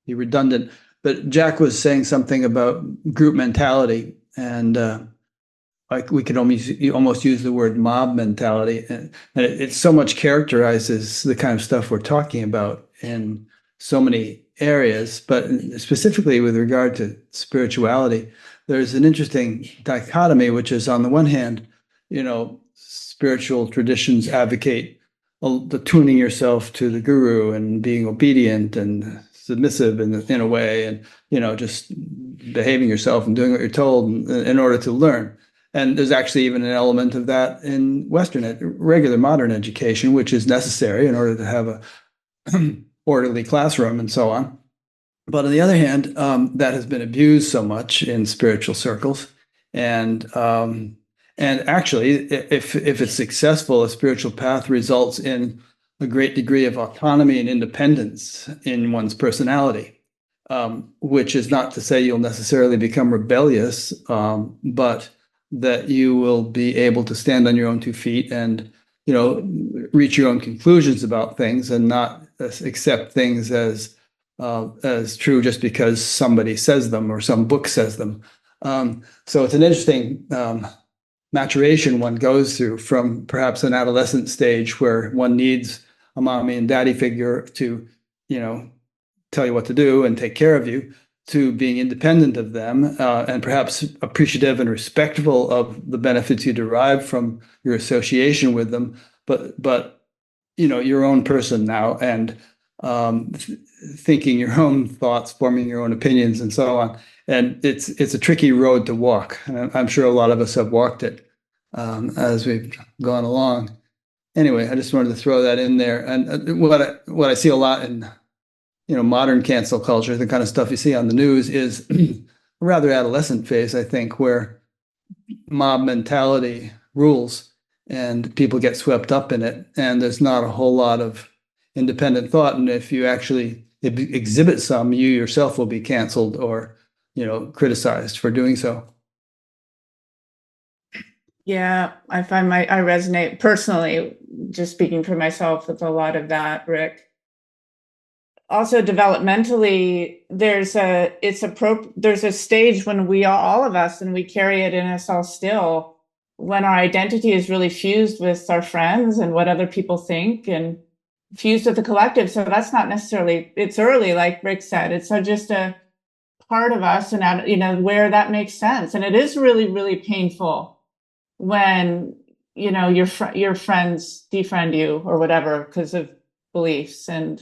be redundant. But Jack was saying something about group mentality, and like we could almost use the word mob mentality, and it so much characterizes the kind of stuff we're talking about in so many areas, but specifically with regard to spirituality, there's an interesting dichotomy, which is on the one hand, spiritual traditions advocate the tuning yourself to the guru and being obedient and submissive in a way, and just behaving yourself and doing what you're told in order to learn. And there's actually even an element of that in regular modern education, which is necessary in order to have a orderly classroom and so on. But on the other hand, that has been abused so much in spiritual circles, and actually, if it's successful, a spiritual path results in a great degree of autonomy and independence in one's personality, which is not to say you'll necessarily become rebellious, but that you will be able to stand on your own 2 feet and, reach your own conclusions about things and not accept things as true just because somebody says them or some book says them. So it's an interesting maturation one goes through from perhaps an adolescent stage where one needs a mommy and daddy figure to, tell you what to do and take care of you, to being independent of them and perhaps appreciative and respectful of the benefits you derive from your association with them, but your own person now, and thinking your own thoughts, forming your own opinions, and so on. And it's a tricky road to walk. And I'm sure a lot of us have walked it as we've gone along. Anyway, I just wanted to throw that in there. And what I see a lot in modern cancel culture, the kind of stuff you see on the news, is a rather adolescent phase, I think, where mob mentality rules and people get swept up in it. And there's not a whole lot of independent thought. And if you actually exhibit some, you yourself will be canceled or, criticized for doing so. Yeah, I find I resonate personally, just speaking for myself, with a lot of that, Rick. Also, developmentally, there's a stage when we are, all of us, and we carry it in us all still, when our identity is really fused with our friends and what other people think, and fused with the collective. So that's not necessarily, it's early, like Rick said, it's just a part of us, and where that makes sense. And it is really, really painful when, your friends defriend you or whatever because of beliefs. And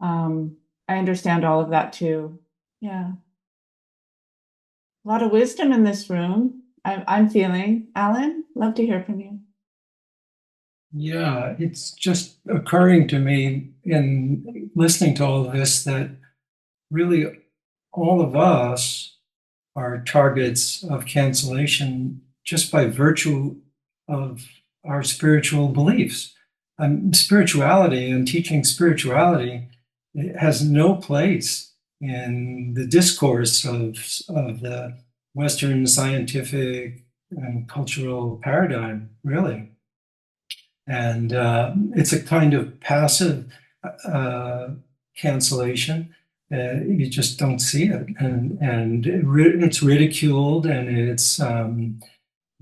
I understand all of that too. Yeah. A lot of wisdom in this room. I'm feeling. Alan, love to hear from you. Yeah, it's just occurring to me in listening to all of this that really all of us are targets of cancellation just by virtue of our spiritual beliefs. Spirituality and teaching spirituality, it has no place in the discourse of the Western scientific and cultural paradigm, really. And it's a kind of passive cancellation. You just don't see it, and it's ridiculed, and it's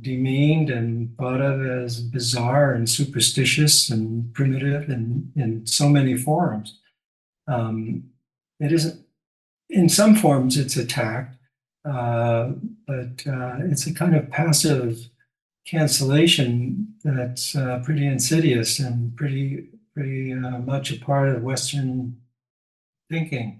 demeaned and thought of as bizarre and superstitious and primitive in so many forms. It isn't. In some forms, it's attacked, but it's a kind of passive cancellation that's pretty insidious and pretty much a part of Western thinking.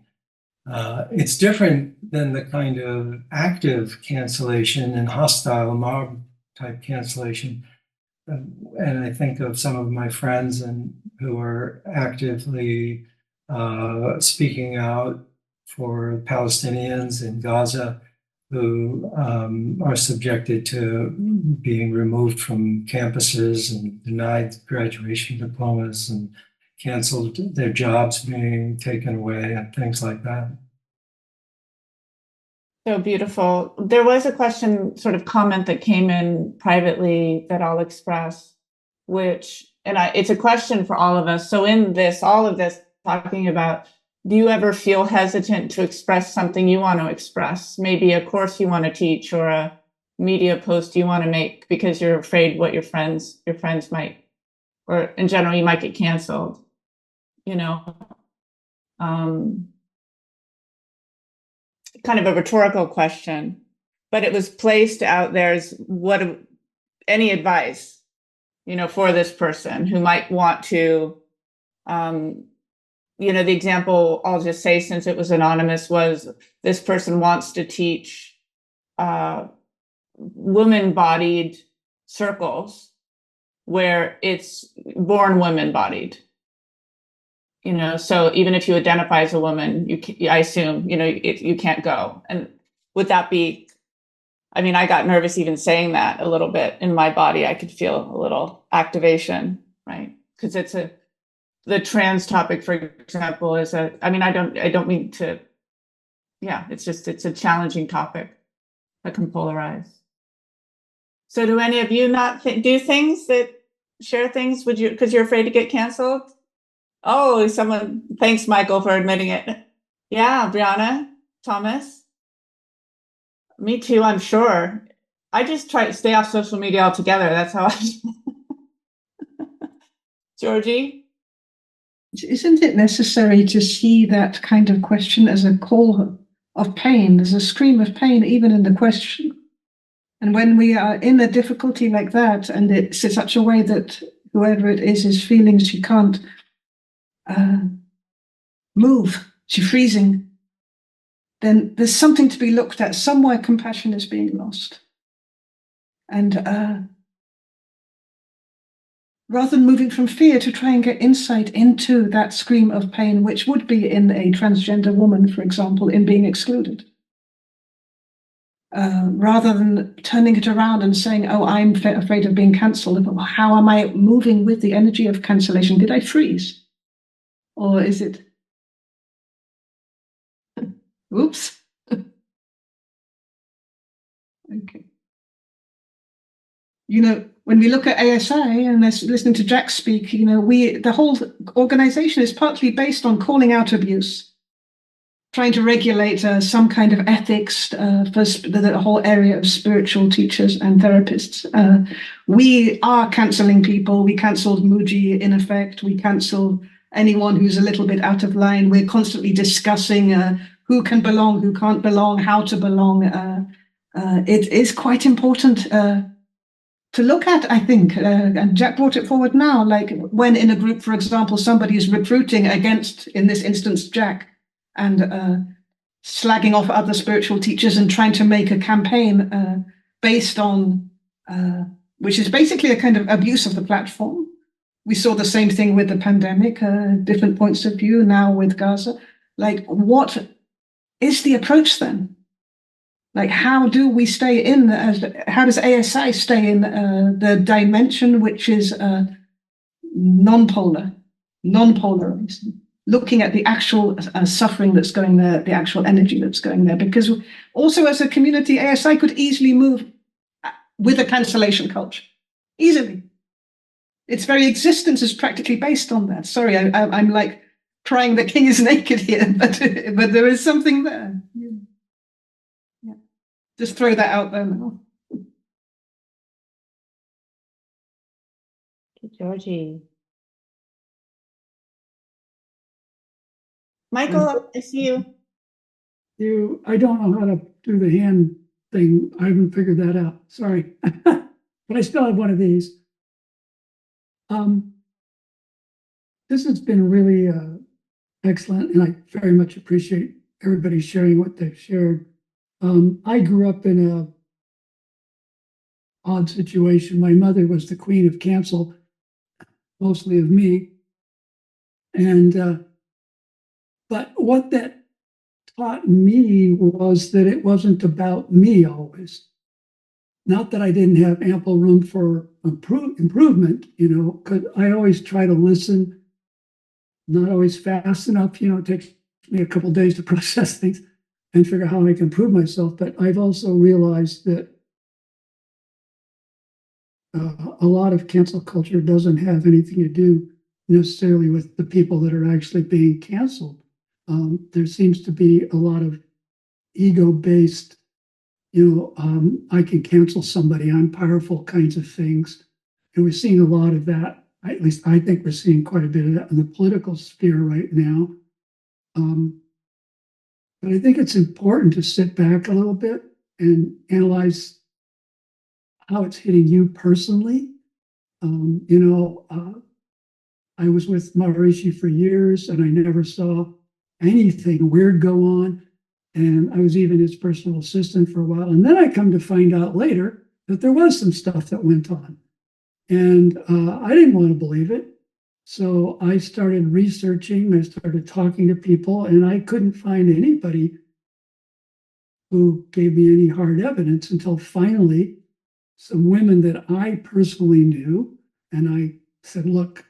It's different than the kind of active cancellation and hostile mob type cancellation and I think of some of my friends and who are actively speaking out for Palestinians in Gaza who are subjected to being removed from campuses and denied graduation diplomas and canceled, their jobs being taken away and things like that. So beautiful. There was a question, sort of comment that came in privately that I'll express, which, it's a question for all of us. So in this, all of this, talking about, do you ever feel hesitant to express something you want to express? Maybe a course you want to teach or a media post you want to make because you're afraid what your friends might, or in general, you might get canceled, kind of a rhetorical question, but it was placed out there as any advice, for this person who might want to, the example I'll just say, since it was anonymous, was this person wants to teach woman-bodied circles where it's born women-bodied. So even if you identify as a woman, I assume, you can't go. And would that be, I got nervous even saying that a little bit in my body. I could feel a little activation, right? Because the trans topic, for example, is I don't mean to, it's a challenging topic that can polarize. So do any of you not do things share things? Would you, because you're afraid to get canceled? Oh, thanks, Michael, for admitting it. Yeah, Brianna, Thomas. Me too, I'm sure. I just try to stay off social media altogether. That's how Georgie? Isn't it necessary to see that kind of question as a call of pain, as a scream of pain, even in the question? And when we are in a difficulty like that, and it's in such a way that whoever it is feeling she can't move, she's freezing, then there's something to be looked at. Somewhere compassion is being lost. And rather than moving from fear, to try and get insight into that scream of pain, which would be in a transgender woman, for example, in being excluded. Rather than turning it around and saying, oh, I'm afraid of being cancelled. How am I moving with the energy of cancellation? Did I freeze? Or is it, oops. Okay. When we look at ASI and listening to Jack speak, the whole organization is partly based on calling out abuse, trying to regulate some kind of ethics for the whole area of spiritual teachers and therapists. We are cancelling people. We cancelled Muji, in effect. We cancel anyone who's a little bit out of line. We're constantly discussing who can belong, who can't belong, how to belong. It is quite important to look at, I think, and Jack brought it forward now, like when in a group, for example, somebody is recruiting against, in this instance, Jack, and slagging off other spiritual teachers and trying to make a campaign based on, which is basically a kind of abuse of the platform. We saw the same thing with the pandemic, different points of view now with Gaza. Like, what is the approach then? Like, how do we stay in, how does ASI stay in the dimension which is non-polarizing, looking at the actual suffering that's going there, the actual energy that's going there? Because also as a community, ASI could easily move with a cancellation culture, easily. Its very existence is practically based on that. Sorry, I'm like crying the king is naked here, but there is something there. Yeah. Just throw that out there now. Georgie. Michael, I see you. I don't know how to do the hand thing. I haven't figured that out. Sorry. But I still have one of these. This has been really excellent, and I very much appreciate everybody sharing what they've shared. I grew up in odd situation. My mother was the queen of cancel, mostly of me. And, but what that taught me was that it wasn't about me always. Not that I didn't have ample room for improvement, because I always try to listen, not always fast enough. It takes me a couple days to process things and figure out how I can improve myself. But I've also realized that a lot of cancel culture doesn't have anything to do necessarily with the people that are actually being canceled. There seems to be a lot of ego-based, I can cancel somebody, I'm powerful kinds of things. And we're seeing a lot of that. At least I think we're seeing quite a bit of that in the political sphere right now. But I think it's important to sit back a little bit and analyze how it's hitting you personally. I was with Maharishi for years and I never saw anything weird go on. And I was even his personal assistant for a while. And then I come to find out later that there was some stuff that went on. And I didn't want to believe it. So I started researching, I started talking to people, and I couldn't find anybody who gave me any hard evidence until finally some women that I personally knew. And I said, look, if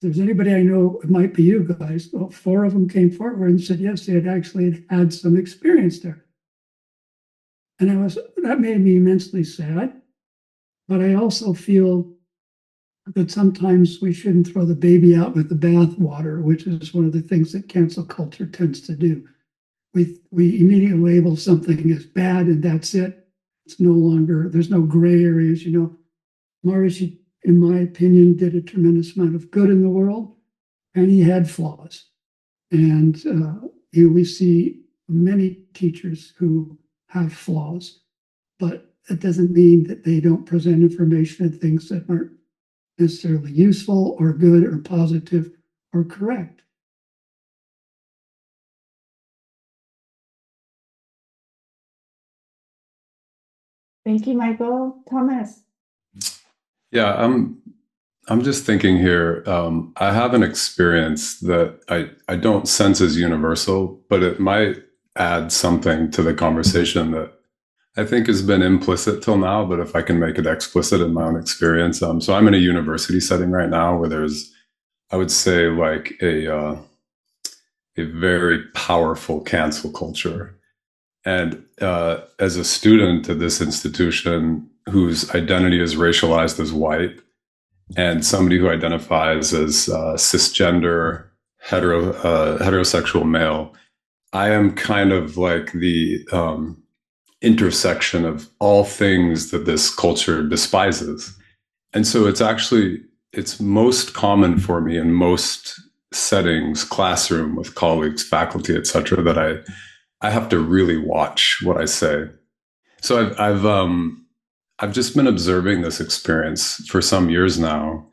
there's anybody I know, it might be you guys. Well, 4 of them came forward and said, yes, they had actually had some experience there. And that made me immensely sad. But I also feel that sometimes we shouldn't throw the baby out with the bathwater, which is one of the things that cancel culture tends to do. We immediately label something as bad and that's it. It's no longer, there's no gray areas. Maharishi, in my opinion, did a tremendous amount of good in the world, and he had flaws. And we see many teachers who have flaws, but it doesn't mean that they don't present information and things that aren't necessarily useful or good or positive or correct. Thank you, Michael. Thomas. Yeah, I'm just thinking here. I have an experience that I don't sense as universal, but it might add something to the conversation that I think has been implicit till now, but if I can make it explicit in my own experience. So I'm in a university setting right now where there's, I would say, like a very powerful cancel culture. And as a student at this institution whose identity is racialized as white, and somebody who identifies as cisgender, heterosexual male, I am kind of like the intersection of all things that this culture despises. And so it's most common for me in most settings, classroom with colleagues, faculty, et cetera, that I have to really watch what I say. So I've just been observing this experience for some years now.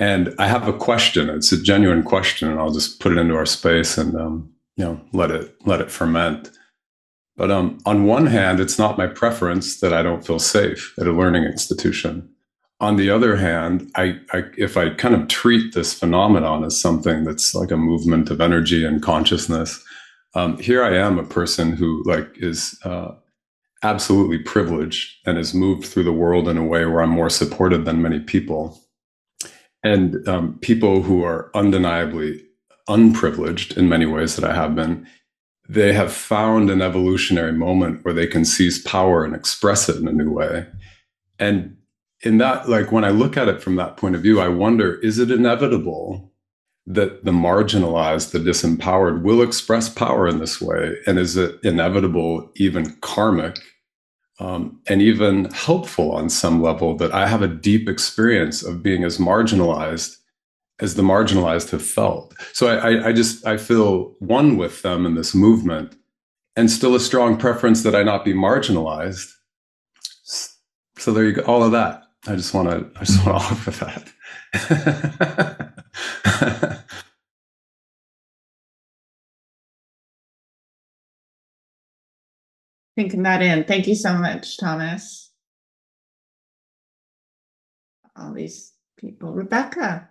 And I have a question. It's a genuine question, and I'll just put it into our space and let it ferment. But on one hand, it's not my preference that I don't feel safe at a learning institution. On the other hand, if I kind of treat this phenomenon as something that's like a movement of energy and consciousness, here I am, a person who is absolutely privileged and has moved through the world in a way where I'm more supported than many people. And people who are undeniably unprivileged in many ways that I have been, they have found an evolutionary moment where they can seize power and express it in a new way. And in that, when I look at it from that point of view, I wonder, is it inevitable that the marginalized, the disempowered will express power in this way? And is it inevitable, even karmic, and even helpful on some level, that I have a deep experience of being as marginalized as the marginalized have felt? So I feel one with them in this movement, and still a strong preference that I not be marginalized. So there you go. All of that. I just want to offer that. Thinking that in. Thank you so much, Thomas. all these people. Rebecca.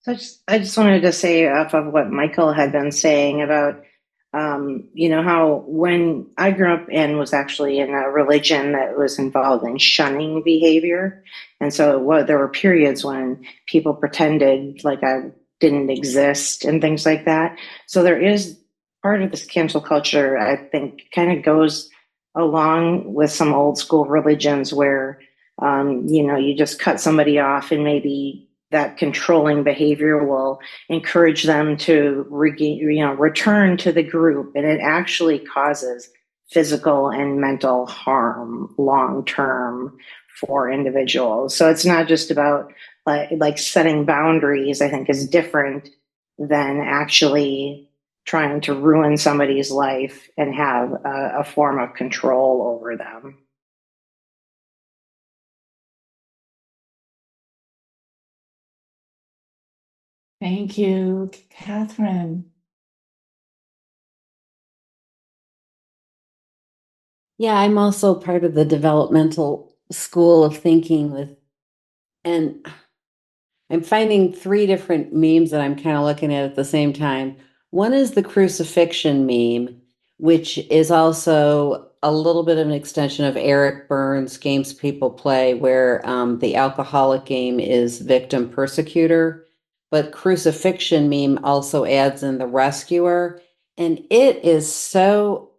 So I just wanted to say off of what Michael had been saying about, how when I grew up and was actually in a religion that was involved in shunning behavior. And so there were periods when people pretended like I didn't exist and things like that. So there is part of this cancel culture, I think, kind of goes along with some old school religions where, you just cut somebody off and maybe that controlling behavior will encourage them to return to the group, and it actually causes physical and mental harm long term for individuals. So it's not just about like setting boundaries. I think is different than actually trying to ruin somebody's life and have a form of control over them. Thank you, Catherine. Yeah, I'm also part of the developmental school of thinking and I'm finding three different memes that I'm kind of looking at the same time. One is the crucifixion meme, which is also a little bit of an extension of Eric Burns' Games People Play, where the alcoholic game is victim persecutor. But crucifixion meme also adds in the rescuer. And it is so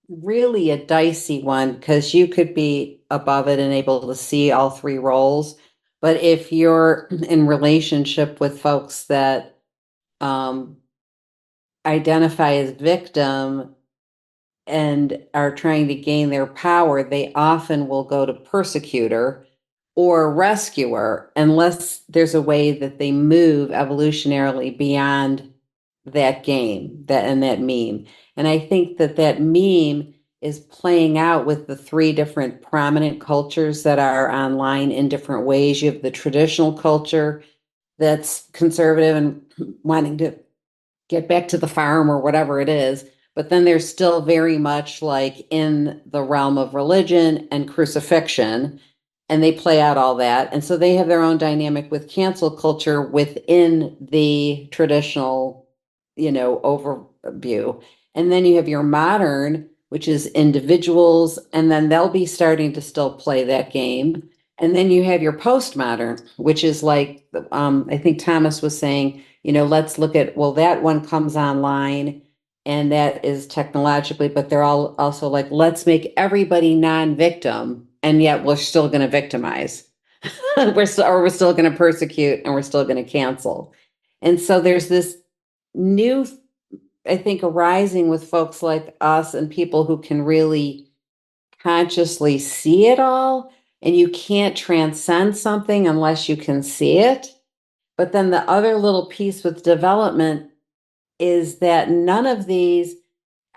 really a dicey one because you could be above it and able to see all three roles. But if you're in relationship with folks that identify as victim and are trying to gain their power, they often will go to persecutor or rescuer unless there's a way that they move evolutionarily beyond that game, that meme. And I think that meme is playing out with the three different prominent cultures that are online in different ways. You have the traditional culture that's conservative and wanting to get back to the farm or whatever it is. But then there's still very much like in the realm of religion and crucifixion, and they play out all that. And so they have their own dynamic with cancel culture within the traditional, overview. And then you have your modern, which is individuals, and then they'll be starting to still play that game. And then you have your postmodern, which is like, I think Thomas was saying, let's look at, well, that one comes online and that is technologically, but they're all also like, let's make everybody non-victim, and yet we're still going to victimize. we're still going to persecute, and we're still going to cancel. And so there's this new, I think, arising with folks like us and people who can really consciously see it all. And you can't transcend something unless you can see it. But then the other little piece with development is that none of these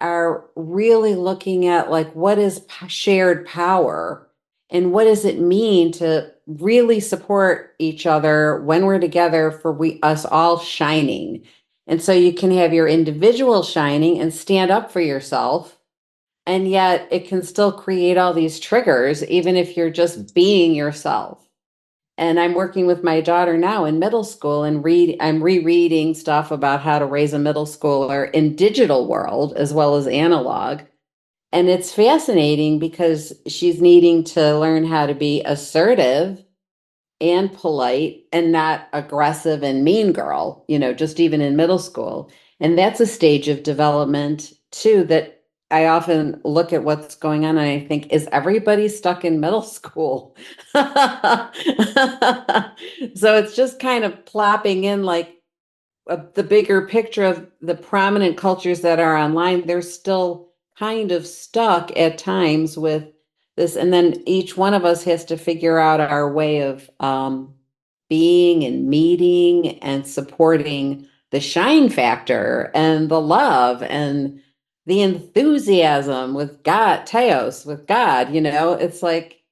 are really looking at like what is shared power and what does it mean to really support each other when we're together for us all shining. And so you can have your individual shining and stand up for yourself, and yet it can still create all these triggers even if you're just being yourself. And I'm working with my daughter now in middle school and I'm rereading stuff about how to raise a middle schooler in digital world as well as analog. And it's fascinating because she's needing to learn how to be assertive and polite and not aggressive and mean girl, just even in middle school. And that's a stage of development too, that I often look at what's going on and I think, is everybody stuck in middle school? So it's just kind of plopping in like the bigger picture of the prominent cultures that are online. They're still kind of stuck at times with this. And then each one of us has to figure out our way of being and meeting and supporting the shine factor and the love and the enthusiasm with God, Theos, with God, it's like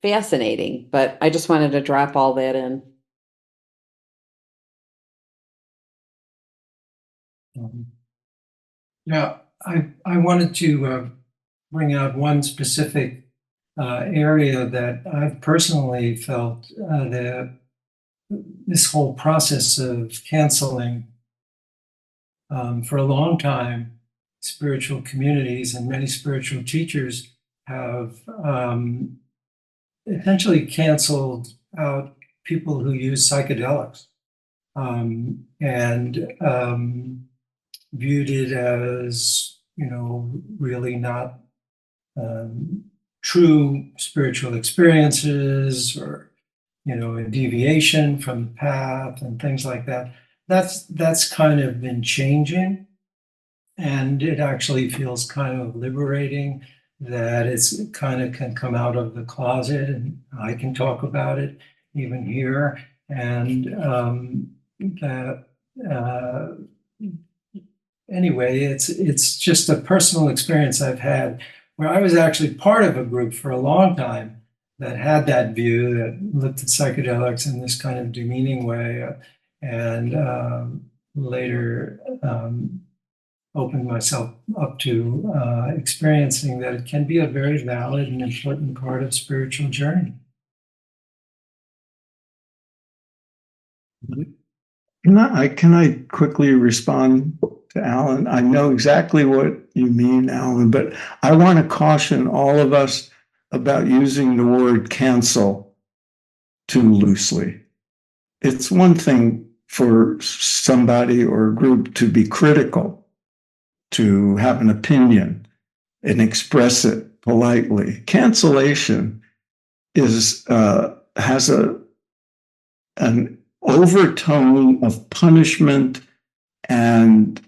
fascinating. But I just wanted to drop all that in. Yeah, I wanted to bring out one specific area that I've personally felt this whole process of canceling for a long time, spiritual communities and many spiritual teachers have essentially canceled out people who use psychedelics and viewed it as, really not true spiritual experiences, or, a deviation from the path and things like that. That's kind of been changing, and it actually feels kind of liberating that it's kind of can come out of the closet, and I can talk about it even here, and that anyway, it's just a personal experience I've had where I was actually part of a group for a long time that had that view, that looked at psychedelics in this kind of demeaning way, and later opened myself up to experiencing that it can be a very valid and important part of spiritual journey. Can I quickly respond to Alan? I know exactly what you mean, Alan, but I want to caution all of us about using the word cancel too loosely. It's one thing for somebody or a group to be critical, to have an opinion and express it politely. Cancellation has an overtone of punishment and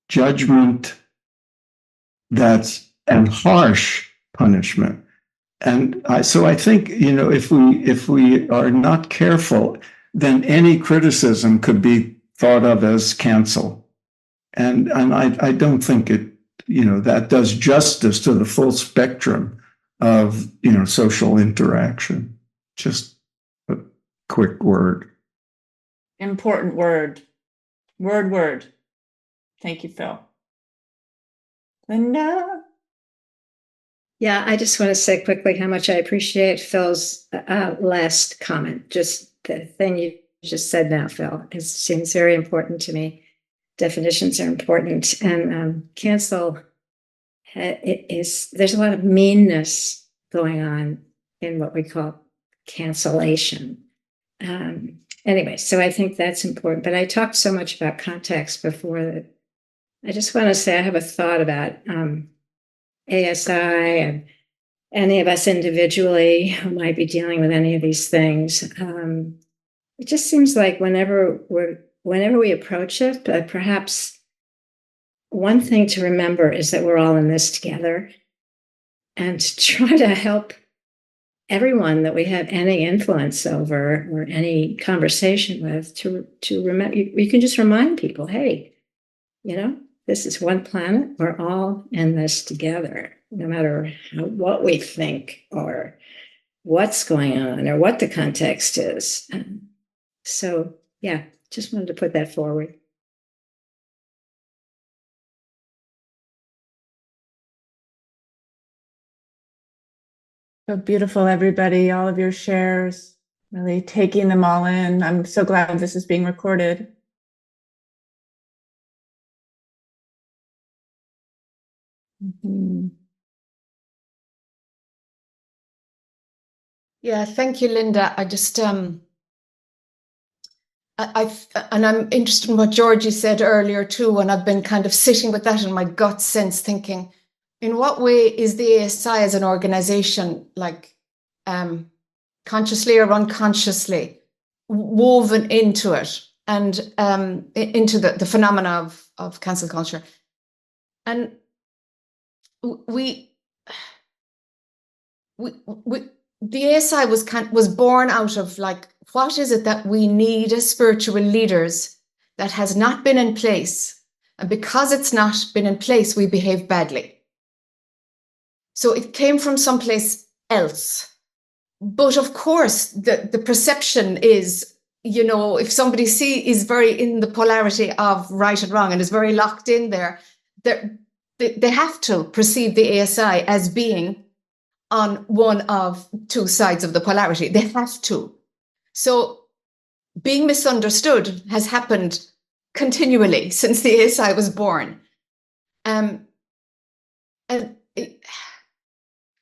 judgment and harsh punishment. And so I think, if we are not careful, then any criticism could be thought of as cancel. And I don't think that does justice to the full spectrum of, social interaction. Just a quick word. Important word. Word. Thank you, Phil. Linda? Yeah, I just want to say quickly how much I appreciate Phil's last comment. Just the thing you just said now, Phil, it seems very important to me. Definitions are important, and cancel there's a lot of meanness going on in what we call cancellation. Anyway, so I think that's important. But I talked so much about context before that I just want to say I have a thought about ASI and any of us individually who might be dealing with any of these things. It just seems like whenever we approach it, perhaps one thing to remember is that we're all in this together, and to try to help everyone that we have any influence over or any conversation with to remember. You can just remind people, hey, this is one planet. We're all in this together, no matter what we think or what's going on or what the context is. So, yeah, just wanted to put that forward. So beautiful, everybody, all of your shares, really taking them all in. I'm so glad this is being recorded. Mm-hmm. Yeah, thank you, Linda. I just and I'm interested in what Georgie said earlier too, and I've been kind of sitting with that in my gut sense, thinking, in what way is the ASI as an organization, like consciously or unconsciously, woven into it and into the phenomena of cancel culture? And the ASI was born out of, like, what is it that we need as spiritual leaders that has not been in place? And because it's not been in place, we behave badly. So it came from someplace else. But of course, the perception is, if somebody is very in the polarity of right and wrong and is very locked in there, they have to perceive the ASI as being on one of two sides of the polarity. They have to. So being misunderstood has happened continually since the ASI was born.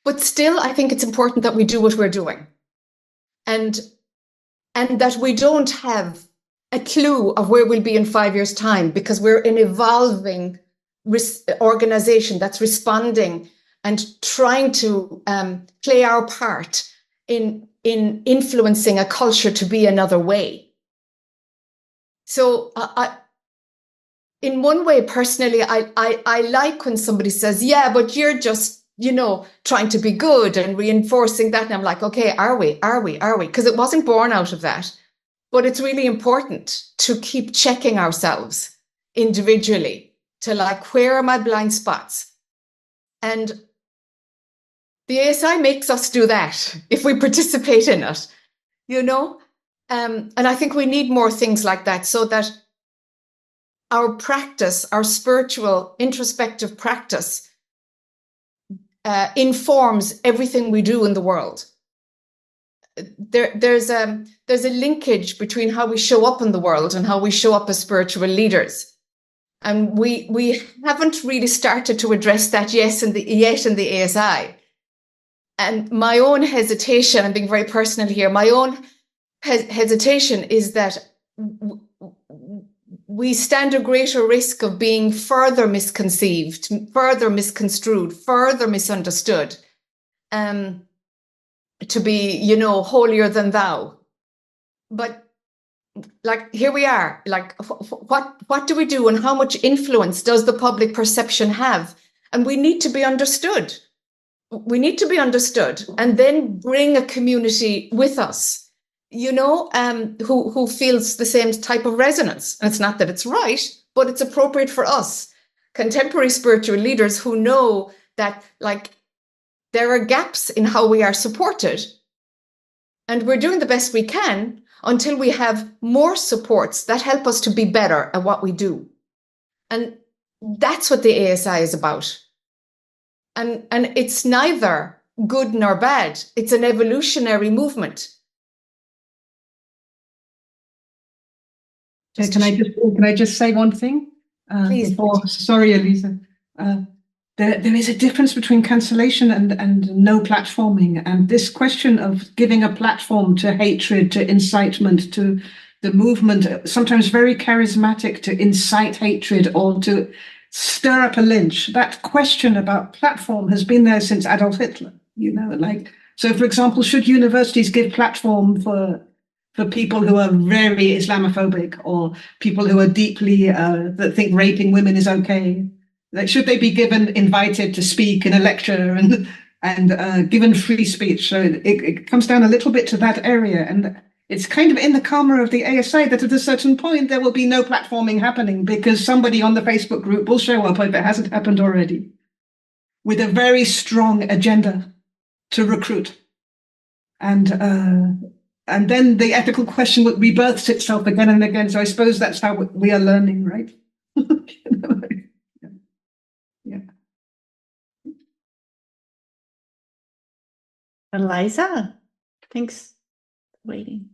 But still, I think it's important that we do what we're doing, and that we don't have a clue of where we'll be in 5 years' time, because we're an evolving organization that's responding and trying to play our part in influencing a culture to be another way. So in one way, personally, I like when somebody says, yeah, but you're just, trying to be good and reinforcing that. And I'm like, okay, are we? Because it wasn't born out of that. But it's really important to keep checking ourselves individually to where are my blind spots? And the ASI makes us do that if we participate in it, And I think we need more things like that, so that our practice, our spiritual introspective practice, informs everything we do in the world. There's a linkage between how we show up in the world and how we show up as spiritual leaders. And we haven't really started to address that yet in the ASI. And my own hesitation, I'm being very personal here, my own hesitation is that we stand a greater risk of being further misconceived, further misconstrued, further misunderstood, to be, holier than thou. But here we are, what do we do, and how much influence does the public perception have? And we need to be understood. We need to be understood, and then bring a community with us, who feels the same type of resonance. And it's not that it's right, but it's appropriate for us, contemporary spiritual leaders who know that, there are gaps in how we are supported. And we're doing the best we can until we have more supports that help us to be better at what we do. And that's what the ASI is about. And it's neither good nor bad. It's an evolutionary movement. Can I just say one thing? Please. Sorry, Elisa. There is a difference between cancellation and no platforming. And this question of giving a platform to hatred, to incitement, to the movement, sometimes very charismatic, to incite hatred or to stir up a lynch. That question about platform has been there since Adolf Hitler, So, for example, should universities give platform for people who are very Islamophobic, or people who are deeply, that think raping women is okay? Should they be invited to speak in a lecture and given free speech? So it comes down a little bit to that area. And it's kind of in the karma of the ASI that at a certain point, there will be no platforming happening, because somebody on the Facebook group will show up, if it hasn't happened already, with a very strong agenda to recruit. And then the ethical question rebirths itself again and again. So I suppose that's how we are learning, right? Yeah. Eliza, thanks for waiting.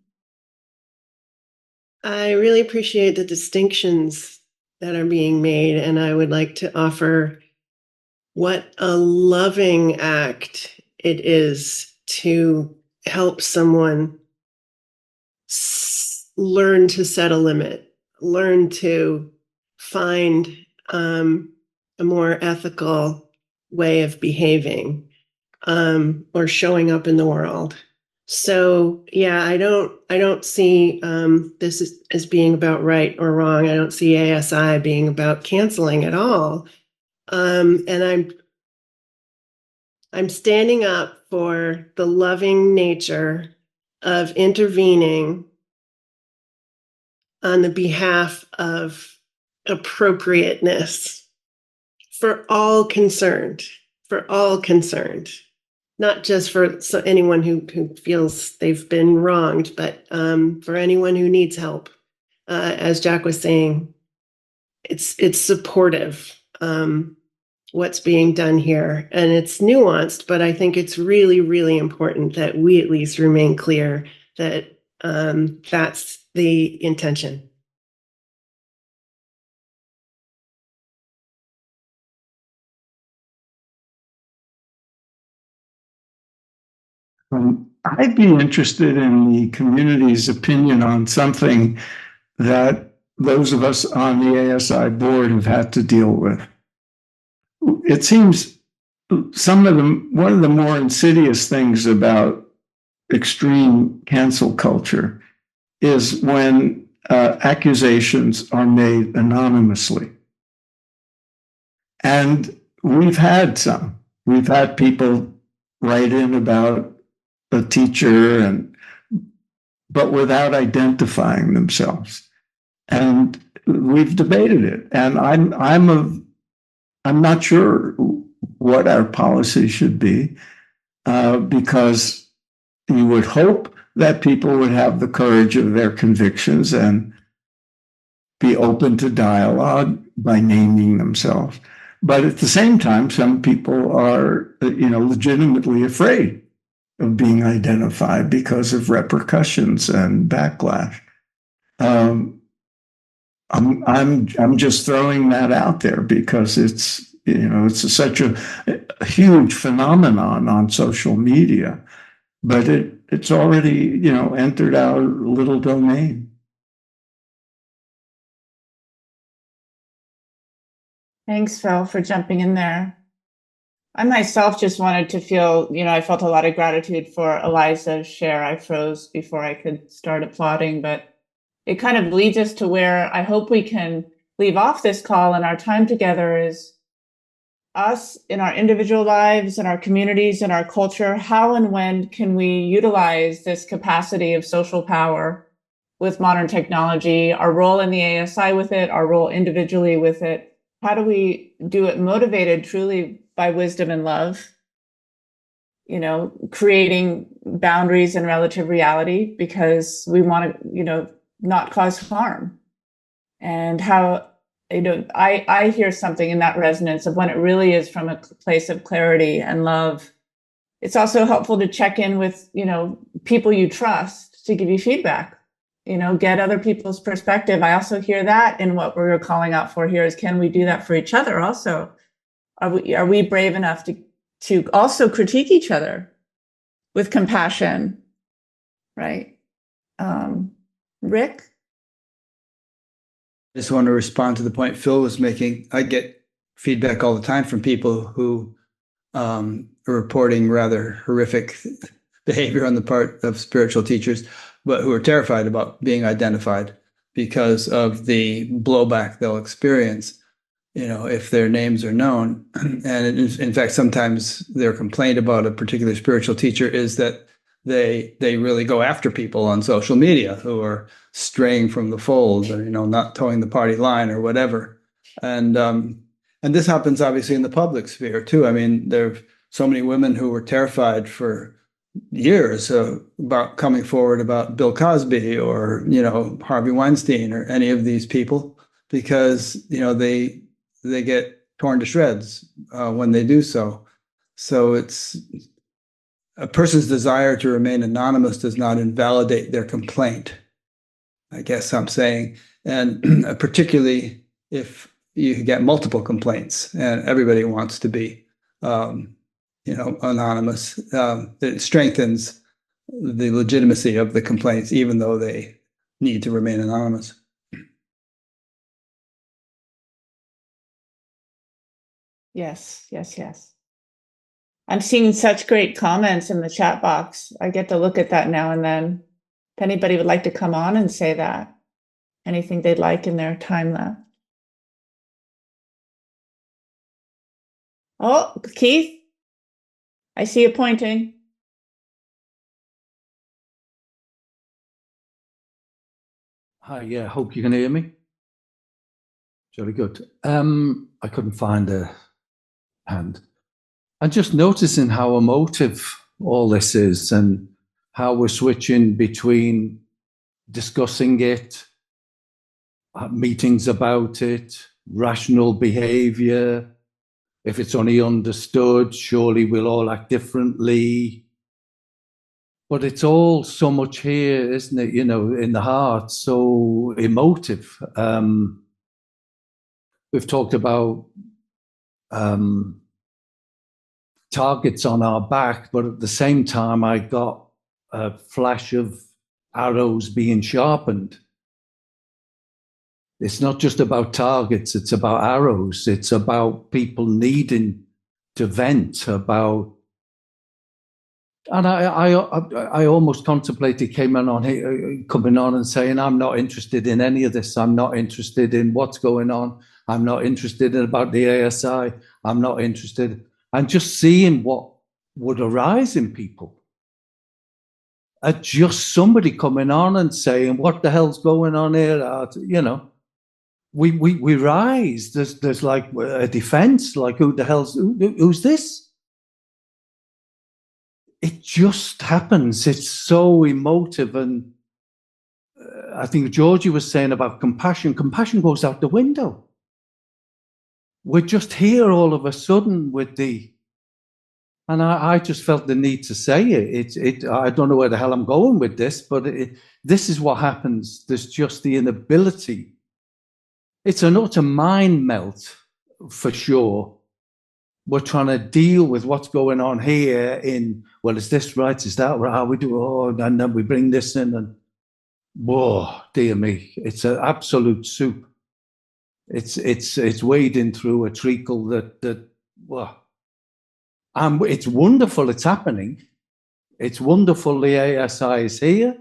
I really appreciate the distinctions that are being made, and I would like to offer what a loving act it is to help someone learn to set a limit, learn to find a more ethical way of behaving, or showing up in the world. So yeah, I don't see this as being about right or wrong. I don't see ASI being about canceling at all. And I'm standing up for the loving nature of intervening on the behalf of appropriateness for all concerned, not just for anyone who feels they've been wronged, but for anyone who needs help. As Jack was saying, it's supportive. what's being done here. And it's nuanced, but I think it's really, really important that we at least remain clear that that's the intention. I'd be interested in the community's opinion on something that those of us on the ASI board have had to deal with. It seems one of the more insidious things about extreme cancel culture is when accusations are made anonymously. And we've had some. We've had people write in about a teacher, but without identifying themselves. And we've debated it. And I'm not sure what our policy should be, because you would hope that people would have the courage of their convictions and be open to dialogue by naming themselves. But at the same time, some people are, legitimately afraid of being identified because of repercussions and backlash. I'm just throwing that out there because it's such a huge phenomenon on social media, but it's already entered our little domain. Thanks, Phil, for jumping in there. I myself just wanted to feel, I felt a lot of gratitude for Eliza's share. I froze before I could start applauding, but it kind of leads us to where I hope we can leave off this call, and our time together is us in our individual lives, in our communities, in our culture. How and when can we utilize this capacity of social power with modern technology, our role in the ASI with it, our role individually with it? How do we do it motivated truly by wisdom and love? Creating boundaries and relative reality because we want to, not cause harm. And how, I hear something in that resonance of when it really is from a place of clarity and love. It's also helpful to check in with, people you trust to give you feedback, get other people's perspective. I also hear that in what we're calling out for here is, can we do that for each other also? Are we brave enough to also critique each other with compassion, right? Rick? I just want to respond to the point Phil was making. I get feedback all the time from people who are reporting rather horrific behavior on the part of spiritual teachers, but who are terrified about being identified because of the blowback they'll experience, if their names are known. And in fact, sometimes their complaint about a particular spiritual teacher is that they really go after people on social media who are straying from the fold or, not towing the party line or whatever. And this happens obviously in the public sphere too. I mean, there are so many women who were terrified for years about coming forward about Bill Cosby or, Harvey Weinstein or any of these people because, they get torn to shreds when they do so. So it's a person's desire to remain anonymous does not invalidate their complaint, I guess I'm saying. And particularly if you get multiple complaints and everybody wants to be, anonymous, it strengthens the legitimacy of the complaints, even though they need to remain anonymous. Yes. I'm seeing such great comments in the chat box. I get to look at that now and then. If anybody would like to come on and say that, anything they'd like in their time left. Oh, Keith, I see you pointing. Hi, yeah, hope you can hear me. Jolly good. I couldn't find a hand. I'm just noticing how emotive all this is and how we're switching between discussing it, meetings about it, rational behavior, If it's only understood, surely we'll all act differently. But it's all so much here, isn't it? You know, in the heart, so emotive. We've talked about targets on our back, but at the same time, I got a flash of arrows being sharpened. It's not just about targets, it's about arrows. It's about people needing to vent, about. And I almost contemplated coming on and saying, I'm not interested in any of this. I'm not interested in what's going on. I'm not interested in about the ASI. I'm not interested. And just seeing what would arise in people. Just somebody coming on and saying, what the hell's going on here? You know, we rise. There's like a defense, like who's this? It just happens. It's so emotive. And I think Georgie was saying about compassion. Compassion goes out the window. We're just here all of a sudden with and I just felt the need to say it. I don't know where the hell I'm going with this, but this is what happens. There's just the inability. It's an utter mind melt for sure. We're trying to deal with what's going on here well, is this right? Is that right? We do, and then we bring this in and, whoa, dear me. It's an absolute soup. It's wading through a treacle that whoa. It's wonderful it's happening. It's wonderful the ASI is here.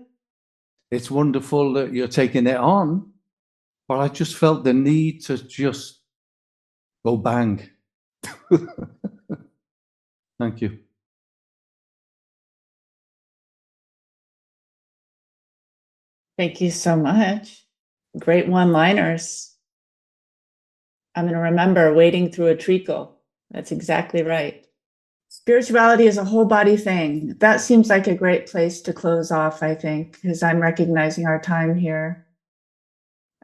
It's wonderful that you're taking it on. But I just felt the need to just go bang. Thank you. Thank you so much. Great one-liners. I'm going to remember wading through a treacle. That's exactly right. Spirituality is a whole body thing. That seems like a great place to close off, I think, because I'm recognizing our time here.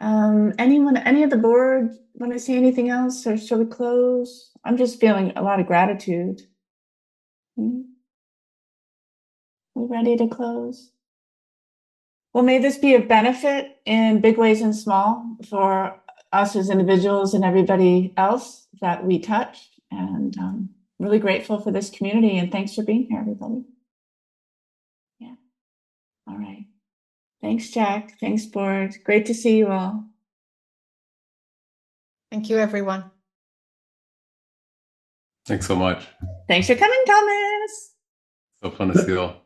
Any of the board want to say anything else, or shall we close? I'm just feeling a lot of gratitude. We ready to close? Well, may this be of benefit in big ways and small for us as individuals and everybody else that we touched. And really grateful for this community, and thanks for being here, everybody. Yeah. All right. Thanks, Jack. Thanks, board. Great to see you all. Thank you, everyone. Thanks so much. Thanks for coming, Thomas. So fun to see you all.